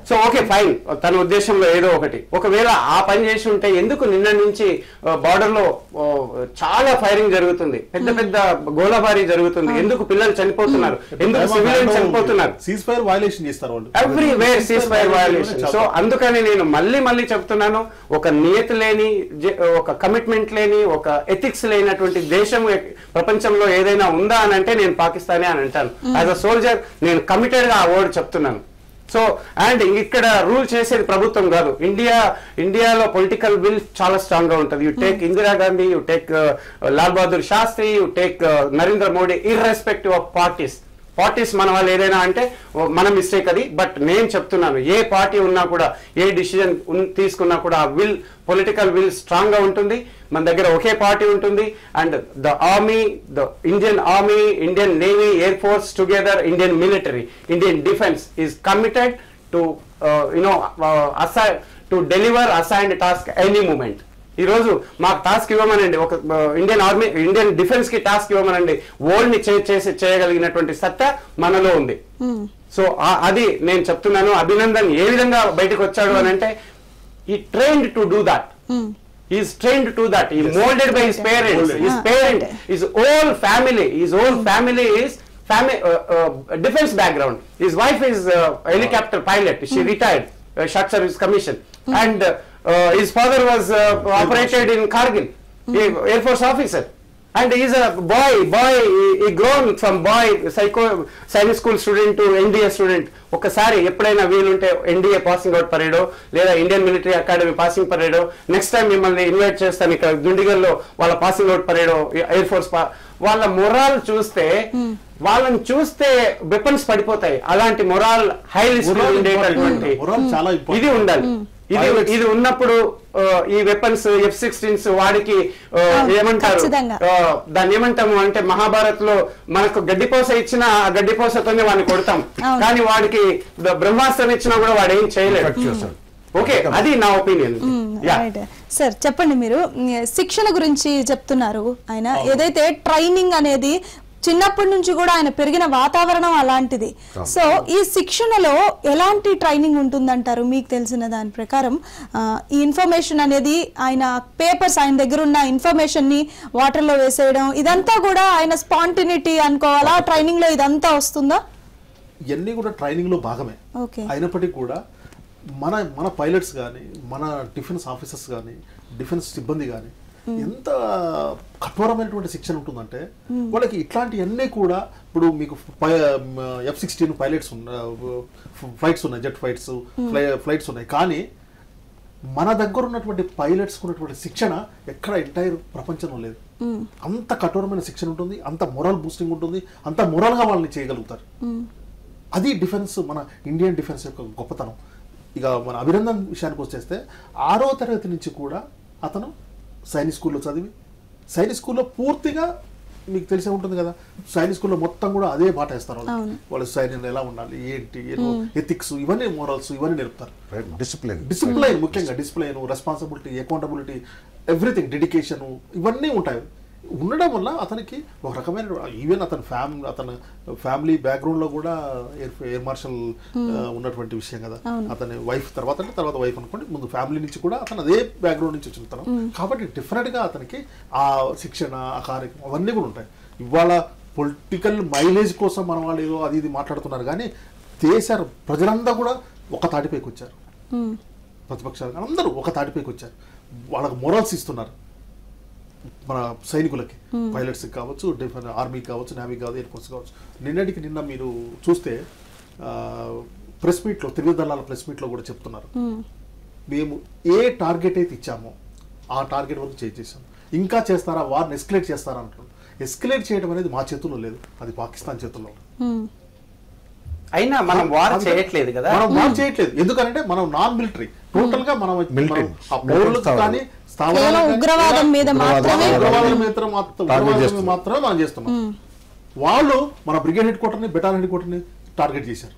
సో ఓకే ఫైన్, తన ఉద్దేశంలో ఏదో ఒకటి. ఒకవేళ ఆ పని చేసి ఉంటే ఎందుకు నిన్న నుంచి బార్డర్ లో చాలా ఫైరింగ్ జరుగుతుంది, పెద్ద గోళబారీ జరుగుతుంది, ఎందుకు పిల్లలు చనిపోతున్నారు, ఎందుకు సివిలియన్స్ చనిపోతున్నారు, సీజ్ ఫైర్ వయలేషన్ చేస్తారు వాళ్ళు, everywhere cease fire violation. So అందుకని నేను మళ్ళీ చెప్తున్నాను, ఒక నియతి లేని, ఒక కమిట్మెంట్ లేని, ఒక ఎథిక్స్ లేనటువంటి దేశం ప్రపంచంలో ఏదైనా ఉందా అని అంటే నేను పాకిస్తానే అని అంటాను. యాజ్ అ సోల్జర్ నేను కమిటెడ్ గా ఆ వర్డ్ చెప్తున్నాను. సో అండ్ ఇక్కడ రూల్ చేసేది ప్రభుత్వం కాదు, ఇండియాలో పొలిటికల్ విల్ చాలా స్ట్రాంగ్ గా ఉంటుంది. You take Indira Gandhi, you take Lal Bahadur Shastri, you take Narendra Modi, irrespective of parties మన వాళ్ళు ఏదైనా అంటే మన మిస్టేక్ అది. బట్ నేను చెప్తున్నాను, ఏ పార్టీ ఉన్నా కూడా, ఏ డిసిజన్ తీసుకున్నా కూడా ఆ పొలిటికల్ విల్ స్ట్రాంగ్ గా ఉంటుంది. మన దగ్గర ఒకే పార్టీ ఉంటుంది. And the Indian army, Indian navy, air force together, Indian military, Indian defence is committed to to deliver assigned task any moment. ఈ రోజు మాకు టాస్క్ ఇవ్వమనండి, ఒక ఇండియన్ డిఫెన్స్ కి టాస్క్ ఇవ్వమనండి, వరల్డ్ ని చేయగలిగినటువంటి సత్తా మనలో ఉంది. సో అది నేను చెప్తున్నాను. అభినందన్ ఏ విధంగా బయటకు వచ్చాడు అని అంటే, he trained to do that. He is trained to that. He molded by his parents. His whole family is defense background. His wife is helicopter pilot. She retired, short service commission. And his father was operated in Kargil, Air Force officer. And he is a boy, he grown from boy, science school student to NDA student. ఒకసారి ఎప్పుడైనా వీలుంటే NDA passing out పరేడో లేదా Indian military academy passing పరేడో, next time మిమ్మల్ని invite చేస్తాను ఇక్కడ దుండిగల్లో వాళ్ళ పాసింగ్ అవుట్ పరేడో, ఎయిర్ ఫోర్స్ వాళ్ళ మొరాల్ చూస్తే, వాళ్ళని చూస్తే వెపన్స్ పడిపోతాయి. అలాంటి మొరాల్ హైలీ స్కిల్ ఉండేటటువంటి ఇది ఉండాలి. ఇది ఉన్నప్పుడు ఈ వెపన్స్ F-16s వాడికి ఏమంటారు, దాన్ని ఏమంటాము అంటే, మహాభారత్ లో మనకు గడ్డిపోస ఇచ్చిన ఆ గడ్డిపోసతోనే వాడిని కొడతాం, కానీ వాడికి బ్రహ్మాస్త్రం ఇచ్చినా కూడా వాడు ఏం చేయలేడు. ఓకే, అది నా ఒపీనియన్. సార్ చెప్పండి, మీరు శిక్షణ గురించి చెప్తున్నారు. ఆయన ఏదైతే ట్రైనింగ్ అనేది చిన్నప్పటి నుంచి కూడా ఆయన పెరిగిన వాతావరణం అలాంటిది. సో ఈ శిక్షణలో ఎలాంటి ట్రైనింగ్ ఉంటుందంటారు మీకు తెలిసిన దాని ప్రకారం? ఈ ఇన్ఫర్మేషన్ అనేది, ఆయన పేపర్స్, ఆయన దగ్గర ఉన్న ఇన్ఫర్మేషన్ ని వాటర్ లో వేసేయడం, ఇదంతా కూడా ఆయన స్పాంటినిటీ అనుకోవాలా? ట్రైనింగ్ లో ఇదంతా వస్తుందా? ఇవన్నీ కూడా ట్రైనింగ్ లో భాగమే. అయినప్పటికీ కూడా మన పైలట్స్ కానీ, మన డిఫెన్స్ ఆఫీసర్స్ కానీ, డిఫెన్స్ సిబ్బంది కానీ ఎంత కఠోరమైనటువంటి శిక్షణ ఉంటుందంటే, వాళ్ళకి ఇట్లాంటివన్నీ కూడా, ఇప్పుడు మీకు F-16 పైలట్స్ ఫ్లైట్స్ ఉన్నాయి, జెట్ ఫ్లైట్స్ ఉన్నాయి, కానీ మన దగ్గర ఉన్నటువంటి పైలట్స్ ఉన్నటువంటి శిక్షణ ఎక్కడ ఎంటైర్ ప్రపంచంలో లేదు. అంత కఠోరమైన శిక్షణ ఉంటుంది, అంత మొరల్ బూస్టింగ్ ఉంటుంది, అంత మొరల్గా వాళ్ళని చేయగలుగుతారు. అది డిఫెన్స్, మన ఇండియన్ డిఫెన్స్ యొక్క గొప్పతనం. ఇక మన అభినందన్ విషయానికి వచ్చేస్తే, 6వ తరగతి నుంచి కూడా అతను సైనిక్ స్కూల్లో చదివి, సైనిక్ స్కూల్లో పూర్తిగా మీకు తెలిసే ఉంటుంది కదా, సైనిక్ స్కూల్లో మొత్తం కూడా అదే పాట వేస్తారు వాళ్ళు సైన్యంలో ఎలా ఉండాలి, ఏంటి, ఎథిక్స్, ఇవన్నీ మోరల్స్, ఇవన్నీ నేర్పుతారు. డిసిప్లైన్, ముఖ్యంగా discipline, responsibility, accountability, everything, dedication, ఇవన్నీ ఉంటాయి. ఉండడం వల్ల అతనికి ఒక రకమైన, ఈవెన్ అతని ఫ్యామిలీ బ్యాక్గ్రౌండ్ లో కూడా ఎయిర్ మార్షల్ ఉన్నటువంటి విషయం కదా. అతని వైఫ్ తర్వాత వైఫ్ అనుకోండి, ముందు ఫ్యామిలీ నుంచి కూడా అతను అదే బ్యాక్గ్రౌండ్ నుంచి వచ్చిన, కాబట్టి డిఫరెంట్ గా అతనికి ఆ శిక్షణ, ఆ కార్యక్రమం అవన్నీ కూడా ఉంటాయి. ఇవాళ పొలిటికల్ మైలేజ్ కోసం మన వాళ్ళు ఏదో అది ఇది మాట్లాడుతున్నారు, కానీ దేశ ప్రజలంతా కూడా ఒక తాటిపైకి వచ్చారు. ప్రతిపక్షాలు అందరూ ఒక తాటిపైకి వచ్చారు. వాళ్ళకు మొరల్స్ ఇస్తున్నారు మన సైనికులకి, పైలట్స్ కావచ్చు, ఆర్మీ కావచ్చు, నేవీ కావచ్చు, ఎయిర్ ఫోర్స్ కావచ్చు. నిన్న మీరు చూస్తే ప్రెస్ మీట్లో, తిరుగుదళాల ప్రెస్ మీట్లో కూడా చెప్తున్నారు, మేము ఏ టార్గెట్ అయితే ఇచ్చామో ఆ టార్గెట్ వరకు చేసాం. ఇంకా చేస్తారా, వారిని ఎస్కలేట్ చేస్తారా అంటున్నాం. ఎస్కలేట్ చేయడం అనేది మా చేతుల్లో లేదు, అది పాకిస్తాన్ చేతుల్లో. అయినా మనం వార్ చేయట్లేదు కదా, మనం వార్ చేయట్లేదు. ఎందుకంటే మనం నాన్ మిలిటరీ, టోటల్ గా మనం పౌరులకు కానీ ఉగ్రవాదం మీద మాత్రమే మనం చేస్తున్నాం. వాళ్ళు మన బ్రిగేడ్ హెడ్ క్వార్టర్ ని, బెటాలియన్ హెడ్ క్వార్టర్ ని టార్గెట్ చేశారు.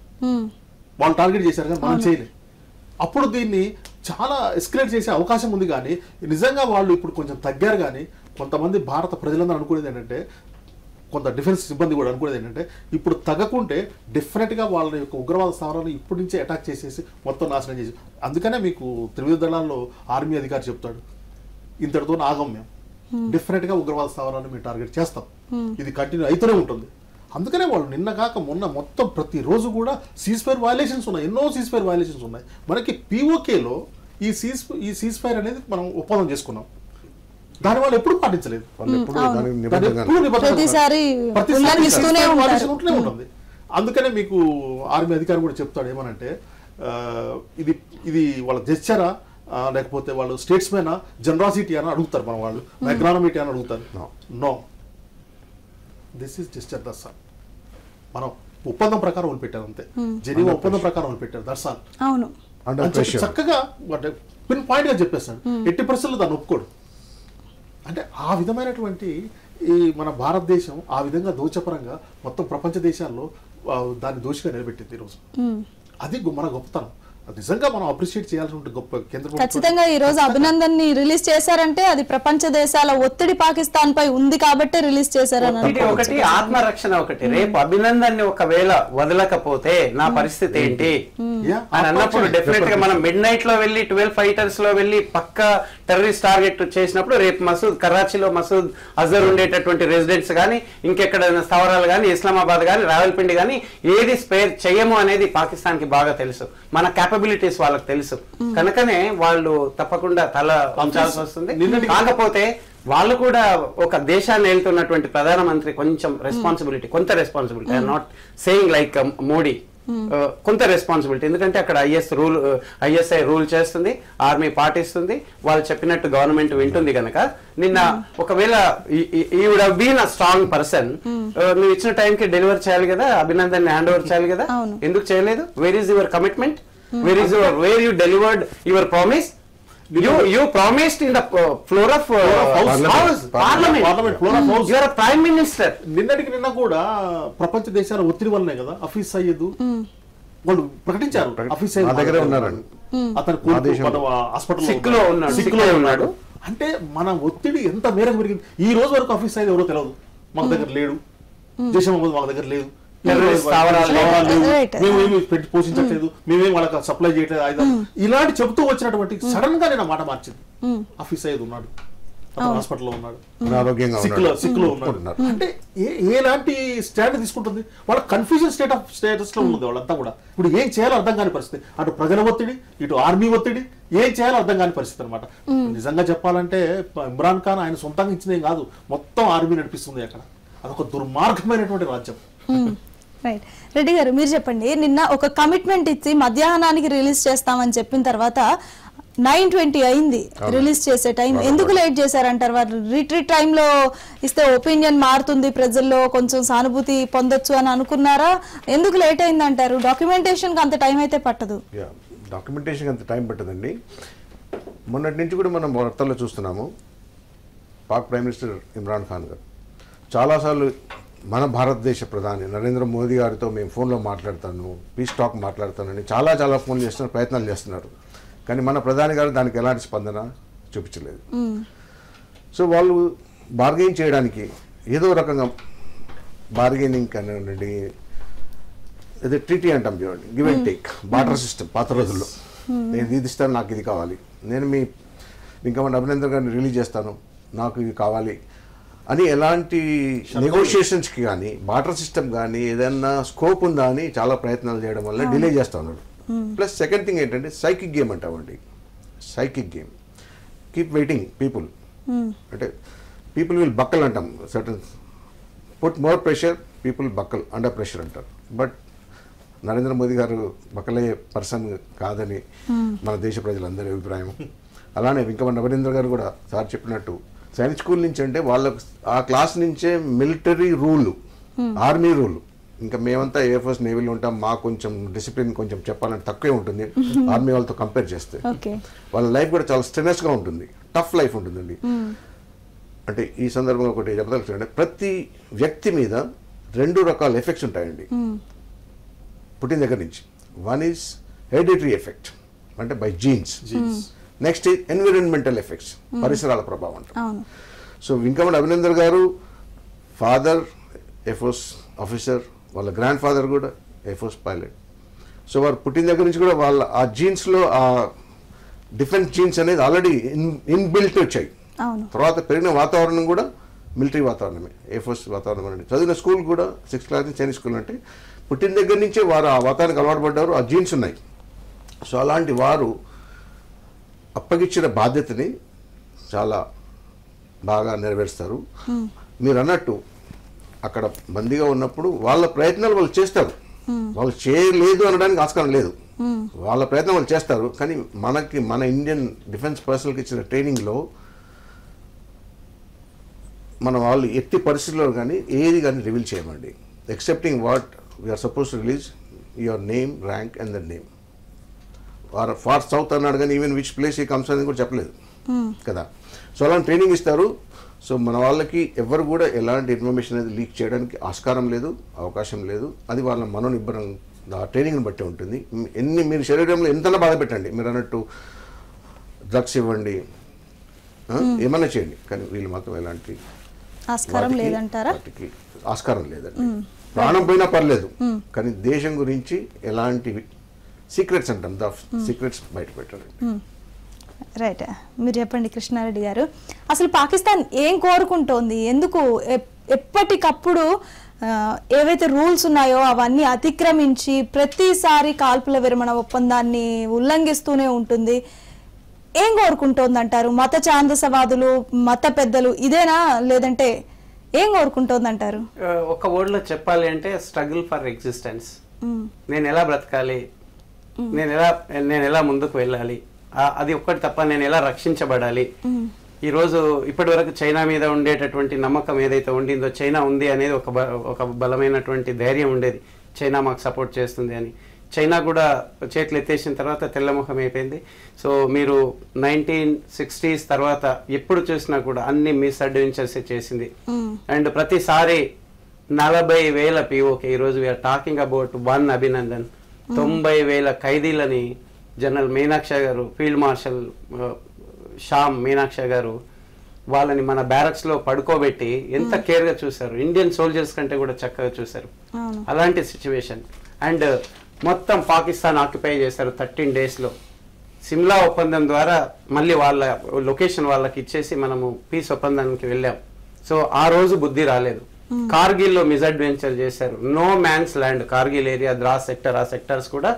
వాళ్ళు టార్గెట్ చేశారు కానీ మనం చేయలేదు. అప్పుడు దీన్ని చాలా ఎస్కలేట్ చేసే అవకాశం ఉంది. కానీ నిజంగా వాళ్ళు ఇప్పుడు కొంచెం తగ్గారు. కానీ కొంతమంది భారత ప్రజలందరూ అనుకునేది ఏంటంటే, కొంత డిఫెన్స్ సిబ్బంది కూడా అనుకునేది ఏంటంటే, ఇప్పుడు తగ్గకుంటే డెఫినెట్గా వాళ్ళ యొక్క ఉగ్రవాద స్థావరాలను ఇప్పటి నుంచే అటాక్ చేసేసి మొత్తం నాశనం చేసి. అందుకనే మీకు త్రివిధ దళాల్లో ఆర్మీ అధికారి చెప్తాడు, ఇంతటితో ఆగం, మేము డెఫినెట్గా ఉగ్రవాద స్థావరాలను మేము టార్గెట్ చేస్తాం, ఇది కంటిన్యూ అవుతూనే ఉంటుంది. అందుకనే వాళ్ళు నిన్న కాక మొన్న మొత్తం ప్రతిరోజు కూడా సీజ్ఫైర్ వయలేషన్స్ ఉన్నాయి, ఎన్నో సీజ్ఫైర్ వయలేషన్స్ ఉన్నాయి. మనకి పిఓకేలో ఈ సీజ్ఫైర్ అనేది మనం ఒప్పందం చేసుకున్నాం, దాని వాళ్ళు ఎప్పుడు పాటించలేదు. ఉంటుంది. అందుకనే మీకు ఆర్మీ అధికారి కూడా చెప్తాడు ఏమనంటే, ఇది వాళ్ళ జెస్చరా లేకపోతే వాళ్ళు స్టేట్స్మెనా, జనరాసిటీ అని అడుగుతారు మన వాళ్ళు, మెగ్నానమిటీ అని అడుగుతారు. No, this is gesture, that's all. మనం ఒప్పందం ప్రకారం వాళ్ళు పెట్టారు అంతే, జెనీవా ఒప్పందం ప్రకారం వాళ్ళు పెట్టారు, దట్స్ ఆల్. అవును, చక్కగా పిన్ పాయింట్ గా చెప్పేస్తాడు. 80% దాన్ని ఒప్పుకోడు. అంటే ఆ విధమైనటువంటి ఈ మన భారతదేశం ఆ విధంగా దోచపరంగా మొత్తం ప్రపంచ దేశాల్లో దాన్ని దోషిగా నిలబెట్టింది ఈరోజు. అది మన గొప్పతనం. నిజంగా మనం అప్రిషియేట్ చేయాల్సిన గొప్ప కేంద్ర. ఖచ్చితంగా ఈ రోజు అభినందన్ ని రిలీజ్ చేశారంటే అది ప్రపంచ దేశాల ఒత్తిడి పాకిస్తాన్ పై ఉంది కాబట్టి రిలీజ్ చేశారని. ఒకటి ఆత్మరక్షణ, ఒకటి రేపు అభినందన్ ని ఒకవేళ వదలకపోతే నా పరిస్థితి ఏంటి అని అన్నప్పుడు డెఫినెట్ గా మనం మిడ్ నైట్ లో వెళ్ళి 12 ఫైటర్స్ లో వెళ్ళి పక్క టెర్రరిస్ట్ టార్గెట్ చేసినప్పుడు రేపు మసూద్, కరాచీలో మసూద్ అజర్ ఉండేటటువంటి రెసిడెంట్స్ కానీ, ఇంకెక్కడైనా స్థావరాలు కానీ, ఇస్లామాబాద్ కానీ, రావల్పిండి కానీ ఏది స్పేర్ చేయము అనేది పాకిస్తాన్ కి బాగా తెలుసు. మన క్యాపబిలిటీస్ వాళ్ళకి తెలుసు, కనుకనే వాళ్ళు తప్పకుండా తల ఉంచాల్సి వస్తుంది. కాకపోతే వాళ్ళు కూడా ఒక దేశాన్ని వెళ్తున్నటువంటి ప్రధానమంత్రి కొంచెం రెస్పాన్సిబిలిటీ, కొంత responsibility, I'm not saying like Modi, కొంత రెస్పాన్సిబిలిటీ. ఎందుకంటే అక్కడ ఐఎస్ఐ రూల్ చేస్తుంది, ఆర్మీ పాటిస్తుంది, వాళ్ళు చెప్పినట్టు గవర్నమెంట్ వింటుంది. కనుక నిన్న ఒకవేళ he would have been a strong person, నువ్వు ఇచ్చిన టైంకి డెలివర్ చేయాలి కదా, అభినందన్ హ్యాండ్ ఓవర్ చేయాలి కదా, ఎందుకు చేయలేదు? Where is your commitment? Where you delivered your promise? You promised in the floor of Parliament. You are a Prime Minister. నిన్నటికి నిన్న కూడా ప్రపంచ దేశాల ఒత్తిడి వల్లనే కదా హఫీజ్ సయ్యద్ వాళ్ళు ప్రకటించారు. హఫీజ్ సయ్యద్ దగ్గర ఉన్నారండి, అతను హాస్పిటల్ సిక్ లో ఉన్నాడు. అంటే మన ఒత్తిడి ఎంత మేరకు పెరిగింది. ఈ రోజు వరకు హఫీజ్ సయ్యద్ ఎవరో తెలియదు, మాకు దగ్గర లేడు, జైష్ మహమ్మద్ మాకు దగ్గర లేదు, మేమేమి పెట్టి పోషించట్లేదు, మేమేం వాళ్ళకి సప్లై చేయట్లేదు ఆయుధాలు, ఇలాంటి చెబుతూ వచ్చినటువంటి సడన్ గా నేను మాట మార్చింది. హఫీజ్ సయ్యద్ ఉన్నాడు, హాస్పిటల్లో ఉన్నాడు, సిక్ లో ఉన్నాడు. అంటే ఎలాంటి స్టాండ్ తీసుకుంటుంది? వాళ్ళ కన్ఫ్యూజన్ స్టేటస్ లో ఉంది వాళ్ళంతా కూడా. ఇప్పుడు ఏం చేయాలో అర్థం కాని పరిస్థితి, అటు ప్రజల ఒత్తిడి, ఇటు ఆర్మీ ఒత్తిడి, ఏం చేయాలో అర్థం కాని పరిస్థితి అనమాట. నిజంగా చెప్పాలంటే ఇమ్రాన్ ఖాన్ ఆయన సొంతంగా ఇచ్చినది కాదు, మొత్తం ఆర్మీ నడిపిస్తుంది అక్కడ. అదొక దుర్మార్గమైనటువంటి రాజ్యం. రైట్, రెడ్డి గారు మీరు చెప్పండి. నిన్న ఒక కమిట్మెంట్ ఇచ్చి మధ్యాహ్నానికి రిలీజ్ చేస్తామని చెప్పిన తర్వాత 9:20 అయింది రిలీజ్ చేసే టైం. ఎందుకు లేట్ చేశారంటారు? వారు రిట్రీట్ టైంలో ఇస్తే ఒపీనియన్ మారుతుంది, ప్రజల్లో కొంచెం సానుభూతి పొందొచ్చు అని అనుకున్నారా? ఎందుకు లేట్ అయింది అంటారు? డాక్యుమెంటేషన్కి అంత టైం అయితే పట్టదు. డాక్యుమెంటేషన్కి అంత టైం పట్టదండి. మొన్నటి నుంచి కూడా మనం వార్తల్లో చూస్తున్నాము, పాక్ ప్రైమ్ మినిస్టర్ ఇమ్రాన్ ఖాన్ గారు చాలాసార్లు మన భారతదేశ ప్రధాని నరేంద్ర మోదీ గారితో మేము ఫోన్లో మాట్లాడతాను, పీస్ టాక్ మాట్లాడతానని చాలా ఫోన్ చేస్తున్నారు, ప్రయత్నాలు చేస్తున్నారు. కానీ మన ప్రధాని గారు దానికి ఎలాంటి స్పందన చూపించలేదు. సో వాళ్ళు బార్గెయిన్ చేయడానికి ఏదో రకంగా బార్గెనింగ్ కానివ్వండి, ఇది ట్రీటీ అంటాం చూడండి, give and take, barter system పాత రోజుల్లో. నేను ఇది ఇస్తాను, నాకు ఇది కావాలి, నేను ఇంకా మన అభినందన్ గారిని రిలీజ్ చేస్తాను, నాకు ఇది కావాలి అని ఎలాంటి నెగోషియేషన్స్కి కానీ బార్టర్ సిస్టమ్ కానీ ఏదైనా స్కోప్ ఉందా అని చాలా ప్రయత్నాలు చేయడం వల్ల డిలే చేస్తూ ఉన్నాడు. ప్లస్ సెకండ్ థింగ్ ఏంటంటే సైకిక్ గేమ్ అంటామండి. Psychic game, keep waiting people, అంటే పీపుల్ విల్ బక్కల్ అంటాం, certain put more pressure, people buccal under pressure అంటారు. బట్ నరేంద్ర మోదీ గారు బకలయ్యే పర్సన్ కాదని మన దేశ ప్రజలందరి అభిప్రాయం. అలానే వెంకట నవరేంద్ర గారు కూడా సార్ చెప్పినట్టు సైనిక్ స్కూల్ నుంచి అంటే వాళ్ళకు ఆ క్లాస్ నుంచే మిలిటరీ రూల్, ఆర్మీ రూల్. ఇంకా మేమంతా ఎయిర్ ఫోర్స్ నేవీలో ఉంటాం, మాకు కొంచెం డిసిప్లిన్ కొంచెం చెప్పాలంటే తక్కువే ఉంటుంది ఆర్మీ వాళ్ళతో కంపేర్ చేస్తే. వాళ్ళ లైఫ్ కూడా చాలా స్ట్రెనస్గా ఉంటుంది, టఫ్ లైఫ్ ఉంటుందండి. అంటే ఈ సందర్భంగా ఒకటి చెప్పదలుచుకుంటే ప్రతి వ్యక్తి మీద 2 రకాల ఎఫెక్ట్స్ ఉంటాయండి పుట్టిన దగ్గర నుంచి. వన్ ఈజ్ హెరిడిటరీ ఎఫెక్ట్ అంటే by jeans. Next is environmental effects, పరిసరాల ప్రభావం. సో వెంకట అభినందన్ గారు ఫాదర్ ఎయిర్ ఫోర్స్ ఆఫీసర్, వాళ్ళ గ్రాండ్ ఫాదర్ కూడా ఎయిర్ ఫోర్స్ పైలట్. సో వారు పుట్టిన దగ్గర నుంచి కూడా వాళ్ళ ఆ జీన్స్లో ఆ డిఫెన్స్ జీన్స్ అనేది ఆల్రెడీ ఇన్బిల్ట్ వచ్చాయి. తర్వాత పెరిగిన వాతావరణం కూడా మిలిటరీ వాతావరణమే, ఎయిర్ ఫోర్స్ వాతావరణం అండి. చదివిన స్కూల్ కూడా 6th క్లాస్ నుంచి సైనిక్ స్కూల్. అంటే పుట్టిన దగ్గర నుంచే వారు ఆ వాతావరణానికి అలవాటు పడ్డారు, ఆ జీన్స్ ఉన్నాయి. సో అలాంటి వారు అప్పగిచ్చిన బాధ్యతని చాలా బాగా నెరవేరుస్తారు. మీరు అన్నట్టు అక్కడ బందీగా ఉన్నప్పుడు వాళ్ళ ప్రయత్నాలు వాళ్ళు చేస్తారు, వాళ్ళు చేయలేదు అనడానికి ఆస్కారం లేదు. వాళ్ళ ప్రయత్నం వాళ్ళు చేస్తారు. కానీ మన ఇండియన్ డిఫెన్స్ పర్సనల్కి ఇచ్చిన ట్రైనింగ్లో మన వాళ్ళు ఎట్టి పరిస్థితుల్లో కానీ ఏది కానీ రివీల్ చేయమండి, excepting what we are suppose to release your name, rank and the name. Far south అన్నాడు కానీ even which place he comes అనేది కూడా చెప్పలేదు కదా. సో అలాంటి ట్రైనింగ్ ఇస్తారు. సో మన వాళ్ళకి ఎవరు కూడా ఎలాంటి ఇన్ఫర్మేషన్ అనేది లీక్ చేయడానికి ఆస్కారం లేదు, అవకాశం లేదు. అది వాళ్ళ మనోనిబ్బరం ఆ ట్రైనింగ్ని బట్టి ఉంటుంది. మీరు శరీరంలో ఎంతలా బాధ పెట్టండి, మీరు అన్నట్టు డ్రగ్స్ ఇవ్వండి, ఏమన్నా చేయండి, కానీ వీళ్ళు మాత్రం ఎలాంటి ఆస్కారం లేదంటారా? వాటికి ఆస్కారం లేదండి. ప్రాణం పోయినా పర్లేదు, కానీ దేశం గురించి ఎలాంటి సీక్రెట్స్ అంటాం, ద సీక్రెట్స్ బయట పెట్టారండి. రైట్, మీరు చెప్పండి కృష్ణారెడ్డి గారు. అసలు పాకిస్తాన్ ఏం కోరుకుంటోంది? ఎందుకు ఎప్పటికప్పుడు ఏవైతే రూల్స్ ఉన్నాయో అవన్నీ అతిక్రమించి ప్రతిసారి కాల్పుల విరమణ ఒప్పందాన్ని ఉల్లంఘిస్తూనే ఉంటుంది? ఏం కోరుకుంటోంది అంటారు? మత ఛాందసవాదులు, మత పెద్దలు ఇదేనా, లేదంటే ఏం కోరుకుంటోంది అంటారు? ఒక వర్డ్లో చెప్పాలి అంటే స్ట్రగుల్ ఫర్ ఎగ్జిస్టెన్స్. నేను ఎలా బ్రతకాలి, నేను ఎలా ముందుకు వెళ్ళాలి, అది ఒక్కటి తప్ప నేను ఎలా రక్షించబడాలి. ఈరోజు ఇప్పటి వరకు చైనా మీద ఉండేటటువంటి నమ్మకం ఏదైతే ఉండిందో, చైనా ఉంది అనేది ఒక బలమైనటువంటి ధైర్యం ఉండేది, చైనా మాకు సపోర్ట్ చేస్తుంది అని. చైనా కూడా చేతులు ఎత్తేసిన తర్వాత తెల్లముఖం అయిపోయింది. సో మీరు 1960s తర్వాత ఎప్పుడు చూసినా కూడా అన్ని మిస్అడ్వెంచర్స్ చేసింది. అండ్ ప్రతిసారి 40,000 POK. ఈరోజు వీఆర్ టాకింగ్ అబౌట్ 1 అభినందన్. 90,000 ఖైదీలని జనరల్ మీనాక్ష గారు, ఫీల్డ్ మార్షల్ షామ్ మీనాక్ష గారు వాళ్ళని మన బ్యారక్స్ లో పడుకోబెట్టి ఎంత కేర్ గా చూశారు. ఇండియన్ సోల్జర్స్ కంటే కూడా చక్కగా చూశారు. అలాంటి సిచ్యువేషన్. అండ్ మొత్తం పాకిస్తాన్ ఆక్యుపై చేశారు 13 days లో. సిమ్లా ఒప్పందం ద్వారా మళ్ళీ వాళ్ళ లొకేషన్ వాళ్ళకి ఇచ్చేసి మనము పీస్ ఒప్పందానికి వెళ్ళాం. సో ఆ రోజు బుద్ధి రాలేదు. కార్గిల్ లో మిస్అడ్వెంచర్ చేశారు. No man's land, Kargil area, Dras sector, ఆ సెక్టర్స్ కూడా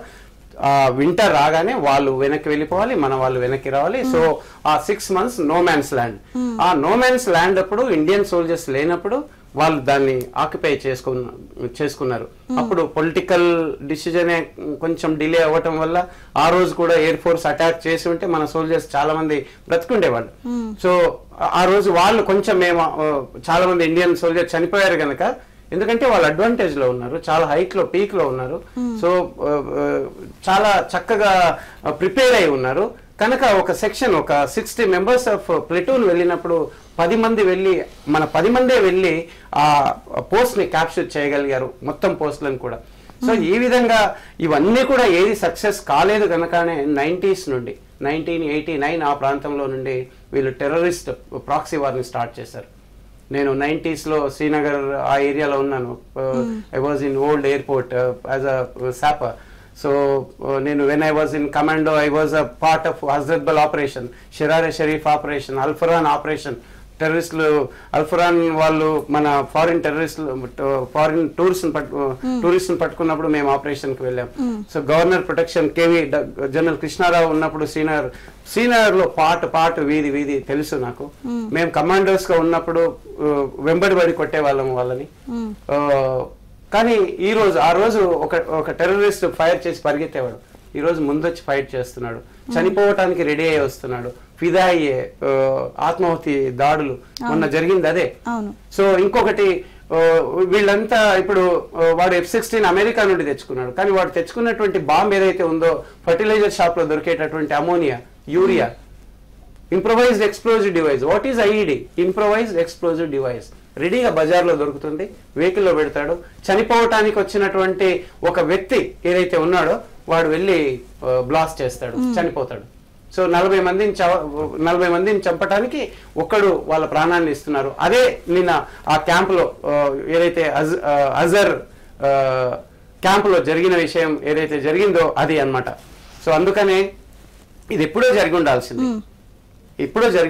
వింటర్ రాగానే వాళ్ళు వెనక్కి వెళ్ళిపోవాలి, మన వాళ్ళు వెనక్కి రావాలి. సో ఆ 6 months నో మ్యాన్స్ ల్యాండ్. ఆ నో మ్యాన్స్ ల్యాండ్ అప్పుడు ఇండియన్ సోల్జర్స్ లేనప్పుడు వాళ్ళు దాన్ని ఆక్యుపై చేసుకున్నారు. అప్పుడు పొలిటికల్ డిసిజనే కొంచెం డిలే అవ్వటం వల్ల ఆ రోజు కూడా ఎయిర్ ఫోర్స్ అటాక్ చేసి ఉంటే మన సోల్జర్స్ చాలా మంది బ్రతుకుండేవాళ్ళు. సో ఆ రోజు వాళ్ళు కొంచెం చాలా మంది ఇండియన్ సోల్జర్ చనిపోయారు కనుక, ఎందుకంటే వాళ్ళు అడ్వాంటేజ్ లో ఉన్నారు, చాలా హైట్ లో పీక్ లో ఉన్నారు. సో చాలా చక్కగా ప్రిపేర్ అయి ఉన్నారు కనుక ఒక సెక్షన్, ఒక 60 members ఆఫ్ ప్లెటూన్ వెళ్ళినప్పుడు 10 మంది వెళ్ళి, మన 10 మందే వెళ్ళి ఆ పోస్ట్ ని క్యాప్చర్ చేయగలిగారు, మొత్తం పోస్టులను కూడా. సో ఈ విధంగా ఇవన్నీ కూడా ఏది సక్సెస్ కాలేదు కనుకనే 90s నుండి 1989 ఆ ప్రాంతంలో నుండి వీళ్ళు టెర్రరిస్ట్ ప్రాక్సీ వార్ని స్టార్ట్ చేశారు. నేను 90s లో శ్రీనగర్ ఆ ఏరియాలో ఉన్నాను. I was in old airport as a sapper. So నేను when I was in commando, I was a part of Hazratbal operation, Charar-e Sharif operation, Alfaran operation. టెర్రరిస్టులు అల్ఫరాన్ వాళ్ళు మన ఫారిన్ టూరిస్ట్ పట్టుకున్నప్పుడు మేము ఆపరేషన్ కి వెళ్ళాం. So governor protection KV general Krishnarao ఉన్నప్పుడు శ్రీనగర్ లో పాటు వీధి తెలుసు నాకు. మేము కమాండోస్ గా ఉన్నప్పుడు వెంబడి కొట్టేవాళ్ళం వాళ్ళని. కానీ ఆ రోజు ఒక టెర్రరిస్ట్ ఫైర్ చేసి పరిగెత్తేవాడు, ఈ రోజు ముందొచ్చి ఫైట్ చేస్తున్నాడు, చనిపోవటానికి రెడీ అయ్యి వస్తున్నాడు, ఫిదా అయ్యే ఆత్మాహుతి దాడులు మొన్న జరిగింది అదే. సో ఇంకొకటి వీళ్ళంతా ఇప్పుడు వాడు F-16 అమెరికా నుండి తెచ్చుకున్నాడు, కానీ వాడు తెచ్చుకున్నటువంటి బాంబ్ ఏదైతే ఉందో ఫర్టిలైజర్ షాప్ లో దొరికేటటువంటి ammonia, urea, improvised explosive device. What is IED? Improvised explosive device. రెడీగా బజార్లో దొరుకుతుంది, వెహికల్లో పెడతాడు. చనిపోవటానికి వచ్చినటువంటి ఒక వ్యక్తి ఏదైతే ఉన్నాడో వాడు వెళ్ళి బ్లాస్ట్ చేస్తాడు, చనిపోతాడు. సో 40 మందిని చంపటానికి ఒక్కడు వాళ్ళ ప్రాణాన్ని ఇస్తున్నారు. అదే నిన్న ఆ క్యాంపులో ఏదైతే అజర్ క్యాంపులో జరిగిన విషయం ఏదైతే జరిగిందో అది అన్నమాట. సో అందుకనే ఇది ఎప్పుడో జరిగి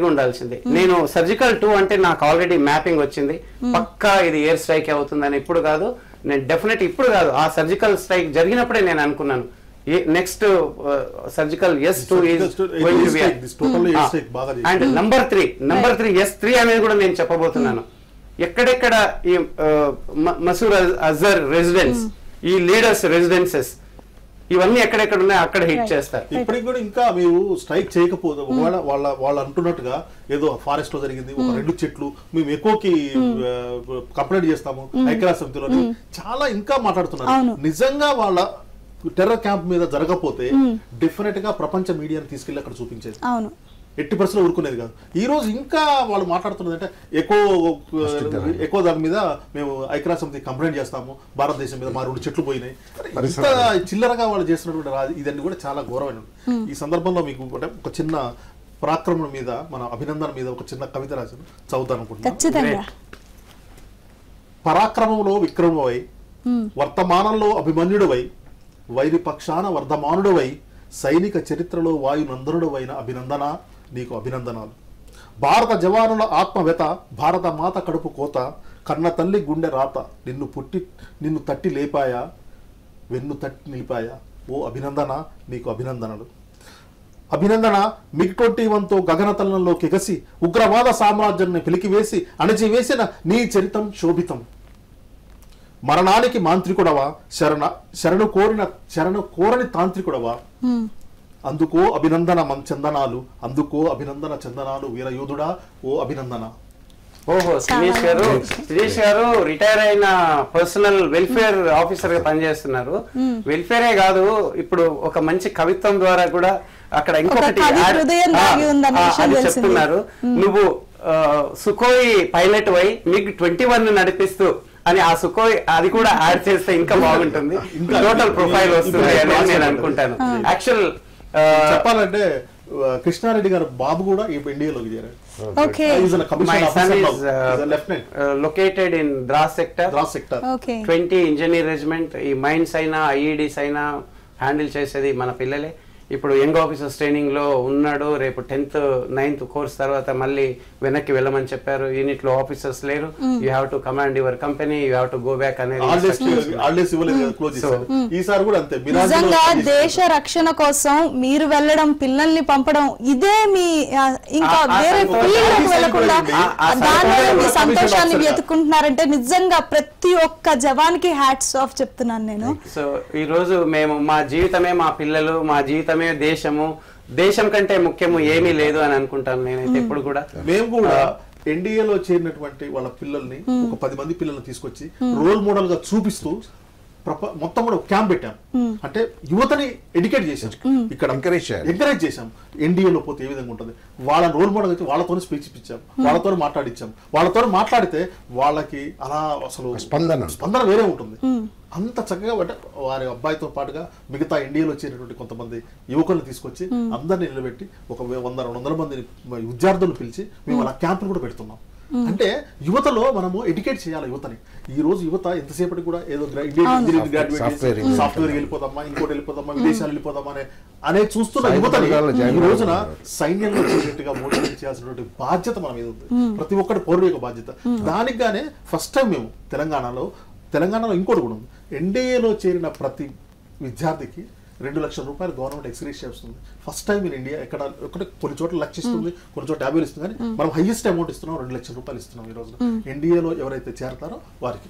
ఉండాల్సిందే. నేను సర్జికల్ 2 అంటే నాకు ఆల్రెడీ మ్యాపింగ్ వచ్చింది, పక్కా ఇది ఎయిర్ స్ట్రైక్ అవుతుందని. ఇప్పుడు కాదు, నేను డెఫినెట్ ఇప్పుడు కాదు, ఆ సర్జికల్ స్ట్రైక్ జరిగినప్పుడే నేను అనుకున్నాను next surgical S2 is going to be and number 3 S3 అనేది కూడా నేను చెప్పబోతున్నాను. ఎక్కడెక్కడ ఈ మసూర్ అజర్ రెసిడెన్స్, ఈ లీడర్స్ రెసిడెన్సెస్ ఇవన్నీ ఎక్కడెక్కడ ఉన్నాయో అక్కడ హిట్ చేస్తారు. ఇప్పటికి కూడా ఇంకా మీరు స్ట్రైక్ చేయకపోతే ఒకవేళ వాళ్ళు అంటున్నట్టుగా ఏదో ఫారెస్ట్ లో జరిగింది, ఒక 2 చెట్లు మేము ఎక్కువకి కంప్లైంట్ చేస్తాము ఐక్యరాజ్య సమితిలో, చాలా ఇంకా మాట్లాడుతున్నారు. నిజంగా వాళ్ళ టెర్రర్ క్యాంప్ మీద జరగకపోతే డెఫినెట్ గా ప్రపంచ మీడియాని తీసుకెళ్లి అక్కడ చూపించేది, ఎట్టి పరిస్థితుల్లో ఊరుకునేది కాదు. ఈ రోజు ఇంకా వాళ్ళు మాట్లాడుతున్నది అంటే ఎక్కువ దాని మీద మేము ఐక్యరాజ్య సమితి కంప్లైంట్ చేస్తాము, భారతదేశం మీద మా 2 చెట్లు పోయినాయి. ఇంత చిల్లరగా వాళ్ళు చేస్తున్నటువంటి ఇదన్నీ కూడా చాలా ఘోరమైన. ఈ సందర్భంలో మీకు ఒక చిన్న పరాక్రమం మీద, మన అభినందన మీద ఒక చిన్న కవిత రాశాను, చదువుతాను అనుకుంటున్నాను. పరాక్రమంలో విక్రమవై, వర్తమానంలో అభిమన్యుడవై, వైరి పక్షాన వర్ధమానుడవై, సైనిక చరిత్రలో వాయునందనుడవైన అభినందన, నీకు అభినందనాలు. భారత జవానుల ఆత్మవ్యత, భారత మాత కడుపు కోత, కన్న తల్లి గుండె రాత, నిన్ను తట్టి లేపాయా, వెన్ను తట్టి నిలిపాయా, ఓ అభినందన, నీకు అభినందనలు. అభినందన MiG-21తో గగనతలంలోకి ఎగసి ఉగ్రవాద సామ్రాజ్యాన్ని పిలికివేసి అణచివేసిన నీ చరితం శోభితం. మరణానికి మాంత్రికుడవా, శరణు కోరని తాంత్రికుడవా, అందుకో అభినందన చందనాలు, అందుకో అభినందన చందనాలు, వీరయోధుడా ఓ అభినందన. ఓహో, శిరీష్ గారు రిటైర్ అయిన పర్సనల్ వెల్ఫేర్ ఆఫీసర్ గా పనిచేస్తున్నారు. వెల్ఫేరే కాదు, ఇప్పుడు ఒక మంచి కవిత్వం ద్వారా కూడా అక్కడ ఇంకొకటి చెప్తున్నారు. నువ్వు సుఖోయి పైలట్ వై MiG-21 నడిపిస్తూ అని ఆ సుఖోయ్ అది కూడా యాడ్ చేస్తే ఇంకా బాగుంటుంది, టోటల్ ప్రొఫైల్ వస్తుంది అని నేను అనుకుంటాను. యాక్చువల్ చెప్పాలంటే కృష్ణారెడ్డి గారు బాబు కూడా ఈ ఎన్డీఏలోకి చేరారు. Located in Dras sector 20 engineer regiment. ఈ మైన్స్ అయినా ఐఈడీస్ అయినా హ్యాండిల్ చేసేది మన పిల్లలే. ఇప్పుడు యంగ్ ఆఫీసర్స్ ట్రైనింగ్ లో ఉన్నాడు. రేపు 10th 9th కోర్స్ తర్వాత మళ్ళీ వెనక్కి వెళ్ళమని చెప్పారు. యూనిట్ లో ఆఫీసర్స్ లేరు. You have to command your company, you have to go back అనేది. నిజంగా దేశ రక్షణ కోసం మీరు వెళ్ళడం, పిల్లల్ని పంపడం, ఇదే మీ ఇంకా వేరే ఫీల్డ్ వెళ్ళకుండా దానిలో మీ సంతోషాన్ని వెతుకుంటున్నారంటే నిజంగా ప్రతి ఒక్క జవాన్కి హ్యాట్స్ ఆఫ్ చెప్తున్నాను నేను. సో ఈ రోజు మేము మా జీవితమే మా పిల్లలు, మా జీవితమే దేశము, దేశం కంటే ముఖ్యము ఏమీ లేదు అని అనుకుంటాను నేనైతే ఎప్పుడు కూడా. మేము కూడా ఎన్డీఏలో చేరినటువంటి వాళ్ళ పిల్లల్ని ఒక 10 మంది పిల్లల్ని తీసుకొచ్చి రోల్ మోడల్ గా చూపిస్తూ మొత్తం కూడా క్యాంప్ పెట్టాం. అంటే యువతని ఎడ్యుకేట్ చేశాం, ఇక్కడ ఎంకరేజ్ చేశాం. ఎన్డీఏలో పోతే ఏ విధంగా ఉంటుంది, వాళ్ళ రోల్ మోడల్ వచ్చి వాళ్ళతో స్పీచ్ ఇప్పించాం, వాళ్ళతో మాట్లాడిచ్చాం. వాళ్ళతో మాట్లాడితే వాళ్ళకి అలా అసలు స్పందన వేరే ఉంటుంది. అంత చక్కగా అంటే వారి అబ్బాయితో పాటుగా మిగతా ఎన్డీఏలో చేరినటువంటి కొంతమంది యువకులను తీసుకొచ్చి అందరినీ నిలబెట్టి ఒక 100-200 మంది విద్యార్థులను పిలిచి మేము అలా క్యాంపులు కూడా పెడుతున్నాం. అంటే యువతలో మనము ఎడ్యుకేట్ చేయాలి యువతని. ఈ రోజు యువత ఎంతసేపటికి కూడా ఏదో ఇంజనీరింగ్ గ్రాడ్యుయేట్, సాఫ్ట్వేర్ వెళ్ళిపోదామా, ఇంకోటి వెళ్ళిపోదామా, విదేశాలు వెళ్ళిపోదామా అనే చూస్తున్న యువతని ఈ రోజున సైన్యంలో చేసినట్టుగా మోటివేట్ చేయాల్సినటువంటి బాధ్యత మన మీద ఉంది. ప్రతి ఒక్కటి పౌరుడు యొక్క బాధ్యత. దానికి గానే ఫస్ట్ టైం మేము తెలంగాణలో ఇంకోటి కూడా ఉంది. ఎన్డీఏలో చేరిన ప్రతి విద్యార్థికి 2 లక్షల రూపాయలు గవర్నమెంట్ ఎక్స్గ్రేషియా ఇస్తుంది. First time in India. కొన్ని చోట్ల 1 లక్ష ఇస్తుంది, కొన్ని చోట్ల 50,000 ఇస్తుంది, కానీ మనం హైయెస్ట్ అమౌంట్ ఇస్తున్నాం, 2 లక్షల రూపాయలు ఇస్తున్నాం ఈ రోజు. ఎన్డీఏలో ఎవరైతే చేరతారో వారికి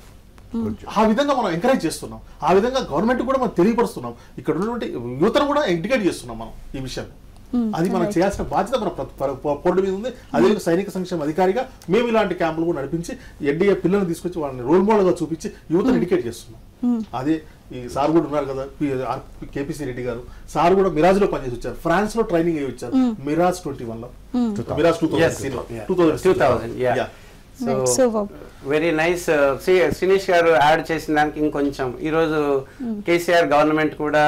ఆ విధంగా మనం ఎంకరేజ్ చేస్తున్నాం, ఆ విధంగా గవర్నమెంట్ కూడా మనం తెలియపరుస్తున్నాం, ఇక్కడ ఉన్నటువంటి యువతను కూడా ఎడ్యుకేట్ చేస్తున్నాం మనం ఈ విషయం. అది మనం చేయాల్సిన బాధ్యత మన పోర్డు మీద ఉంది. అదే సైనిక సంక్షేమ అధికారిగా మేము ఇలాంటి క్యాంపులు కూడా నడిపించి ఎన్డీఏ పిల్లల్ని తీసుకొచ్చి వాళ్ళని రోల్ మోడల్ గా చూపించి యువతను ఎడ్యుకేట్ చేస్తున్నాం. అదే ఈ సార్ కూడా ఉన్నారు కదా, కేపీసీ రెడ్డి గారు, సార్ కూడా మిరాజ్ లో పనిచేసి వచ్చారు, ఫ్రాన్స్ లో ట్రైనింగ్ అయ్యి వచ్చారు, మిరాజ్ 21 లో, Mirage 2000. So very nice. Srinish గారు యాడ్ చేసిన దానికి ఇంకొంచెం ఈరోజు కేసీఆర్ గవర్నమెంట్ కూడా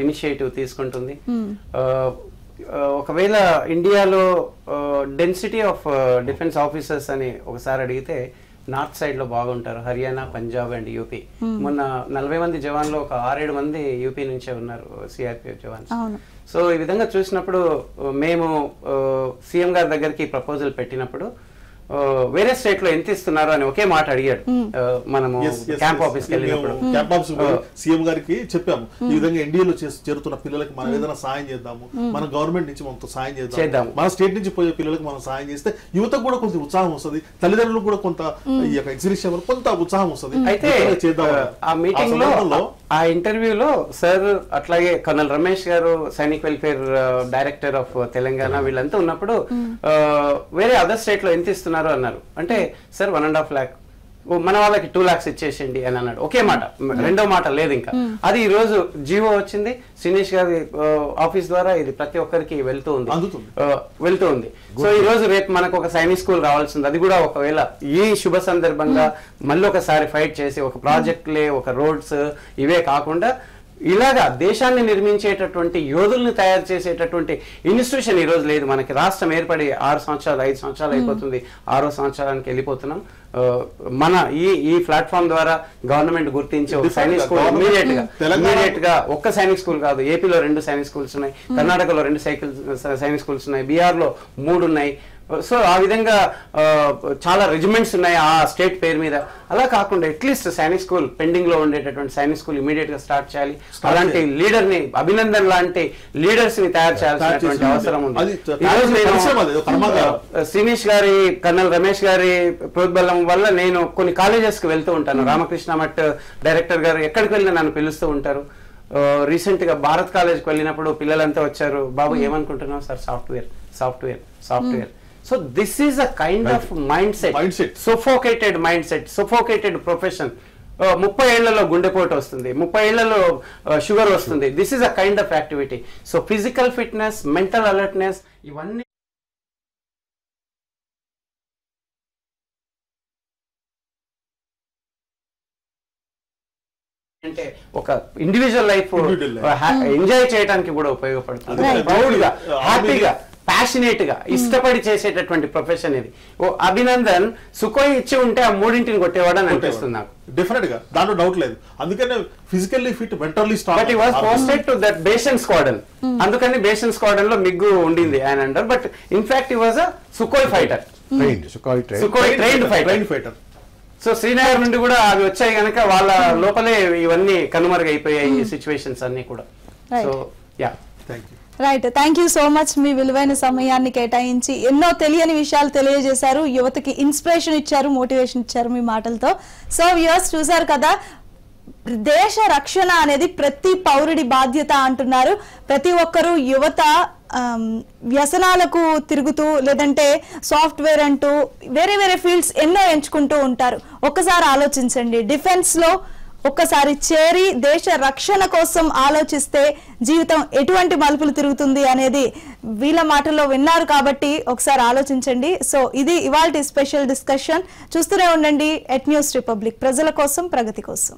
ఇనిషియేటివ్ తీసుకుంటుంది. ఒకవేళ ఇండియాలో డెన్సిటీ ఆఫ్ డిఫెన్స్ ఆఫీసర్స్ అని ఒకసారి అడిగితే నార్త్ సైడ్ లో బాగుంటారు, హర్యానా, పంజాబ్ అండ్ యూపీ. మొన్న 40 మంది జవాన్లు ఒక 6-7 మంది యూపీ నుంచే ఉన్నారు, సిఆర్పిఎఫ్ జవాన్స్. సో ఈ విధంగా చూసినప్పుడు మేము సీఎం గారి దగ్గరికి ప్రపోజల్ పెట్టినప్పుడు వేరే స్టేట్ లో ఎంత ఇస్తున్నారు అని ఒకే మాట అడిగాడు. మనము క్యాంప్ ఆఫీస్కి వెళ్ళినప్పుడు క్యాంప్ ఆఫీస్ సీఎం గారికి చెప్పాము, ఈ విధంగా ఎన్డీఏలో చేరుతున్న పిల్లలకి మనం ఏదైనా సాయం చేద్దాము, మన గవర్నమెంట్ నుంచి మనతో సాయం చేద్దాం, మన స్టేట్ నుంచి పోయే పిల్లలకి మనం సాయం చేస్తే యువతకు కూడా కొంత ఉత్సాహం వస్తుంది, తల్లిదండ్రులకు కూడా కొంత ఈ యొక్క ఎగ్జిబిషన్ కొంత ఉత్సాహం వస్తుంది. అయితే ఆ మీటింగ్ లో ఆ ఇంటర్వ్యూలో సార్ అట్లాగే కర్నల్ రమేష్ గారు Sainik welfare director of Telangana వీళ్ళంతా ఉన్నప్పుడు వేరే అదర్ స్టేట్ లో ఎంత ఇస్తున్నారు అన్నారు. అంటే సార్ 1.5 lakh, మన వాళ్ళకి 2 lakhs ఇచ్చేసేయండి అని అన్నాడు. ఒకే మాట, రెండో మాట లేదు. ఇంకా అది ఈ రోజు జీవో వచ్చింది శ్రీనిష్ గారి ఆఫీస్ ద్వారా, ఇది ప్రతి ఒక్కరికి వెళ్తూ ఉంది. సో ఈ రోజు రేపు మనకు ఒక సైనిక్ స్కూల్ రావాల్సింది, అది కూడా ఒకవేళ ఈ శుభ సందర్భంగా మళ్ళీ ఒకసారి ఫైట్ చేసి ఒక ప్రాజెక్టులే, ఒక రోడ్స్ ఇవే కాకుండా ఇలాగా దేశాన్ని నిర్మించేటటువంటి యోధుల్ని తయారు చేసేటటువంటి ఇన్స్టిట్యూషన్ ఈ రోజు లేదు. మనకి రాష్ట్రం ఏర్పడి 6 సంవత్సరాలు 5 సంవత్సరాలు అయిపోతుంది, 6వ సంవత్సరానికి వెళ్ళిపోతున్నాం. మన ఈ ప్లాట్ఫామ్ ద్వారా గవర్నమెంట్ గుర్తించి ఒక సైనిక్ స్కూల్ ఇమీడియట్ గా ఒక్క సైనిక్ స్కూల్ కాదు, ఏపీలో 2 సైనిక్ స్కూల్స్ ఉన్నాయి, కర్ణాటకలో 2 సైనిక్ స్కూల్స్ ఉన్నాయి, బీహార్ లో 3 ఉన్నాయి. సో ఆ విధంగా చాలా రెజిమెంట్స్ ఉన్నాయి ఆ స్టేట్ పేరు మీద. అలా కాకుండా అట్లీస్ట్ సైనిక్ స్కూల్ పెండింగ్ లో ఉండేటటువంటి సైనిక్ స్కూల్ ఇమీడియట్ గా స్టార్ట్ చేయాలి. అలాంటి లీడర్ ని, అభినందన్ లాంటి లీడర్స్ ని తయారు చేయాల్సినటువంటి అవసరం ఉంది. శ్రీనిష్ గారి, కర్నల్ రమేష్ గారి ప్రోద్బలం వల్ల నేను కొన్ని కాలేజెస్ కి వెళ్తూ ఉంటాను. రామకృష్ణ మఠ్ డైరెక్టర్ గారు ఎక్కడికి వెళ్ళినా నన్ను పిలుస్తూ ఉంటారు. రీసెంట్ గా భారత్ కాలేజ్కి వెళ్ళినప్పుడు పిల్లలంతా వచ్చారు, బాబు ఏమనుకుంటున్నావు sir, software. So this is a kind of mindset, suffocated mindset, suffocated profession. 30 ఏళ్లలో గుండెపోటు వస్తుంది, 30 ఏళ్లలో షుగర్ వస్తుంది. This is a kind of activity. So physical fitness, mental alertness ఇవన్నీ అంటే ఒక ఇండివిజువల్ లైఫ్ ఎంజాయ్ చేయడానికి కూడా ఉపయోగపడుతుంది. ప్రౌడ్ గా, హ్యాపీగా, ప్యాషనేట్ గా ఇష్టపడి చేసేటటువంటి ప్రొఫెషన్ ఇది. అభినందన్ సుఖోయ్ ఇచ్చి ఉంటే ఆ 3ని కొట్టేవాడని అనిపిస్తుంది నాకు. డెఫినెట్ గా, దాంట్లో డౌట్ లేదు. అందుకనే physically fit, mentally strong. But he was posted to that basin squadron. అందుకని బేషన్ స్క్వాడ్రన్ లో మిగ్గు ఉండింది ఆయన under. But in fact he was a Sukhoi fighter, Sukhoi trained fighter. So Srinagar నుండి కూడా అవి వచ్చాయి కనుక వాళ్ళ లోపలే ఇవన్నీ కనుమరుగైపోయాయి ఈ సిచ్యువేషన్స్ అన్ని కూడా. So yeah, thank you. Right, thank you so much. మీ విలువైన సమయాన్ని కేటాయించి ఎన్నో తెలియని విషయాలు తెలియజేశారు, యువతకి ఇన్స్పిరేషన్ ఇచ్చారు, మోటివేషన్ ఇచ్చారు మీ మాటలతో. సో వ్యూవర్స్ చూశారు కదా, దేశ రక్షణ అనేది ప్రతి పౌరుడి బాధ్యత అంటున్నారు. ప్రతి ఒక్కరూ యువత వ్యసనాలకు తిరుగుతూ లేదంటే సాఫ్ట్వేర్ అంటూ వేరే వేరే ఫీల్డ్స్ ఎన్నో ఎంచుకుంటూ ఉంటారు. ఒక్కసారి ఆలోచించండి, డిఫెన్స్ లో ఒక్కసారి చేరి దేశ రక్షణ కోసం ఆలోచిస్తే జీవితం ఎటువంటి మలుపులు తిరుగుతుంది అనేది వీళ్ళ మాటల్లో విన్నారు కాబట్టి ఒకసారి ఆలోచించండి. సో ఇది ఇవాల్టి స్పెషల్ డిస్కషన్. చూస్తూనే ఉండండి ఎట్ న్యూస్ రిపబ్లిక్, ప్రజల కోసం, ప్రగతి కోసం.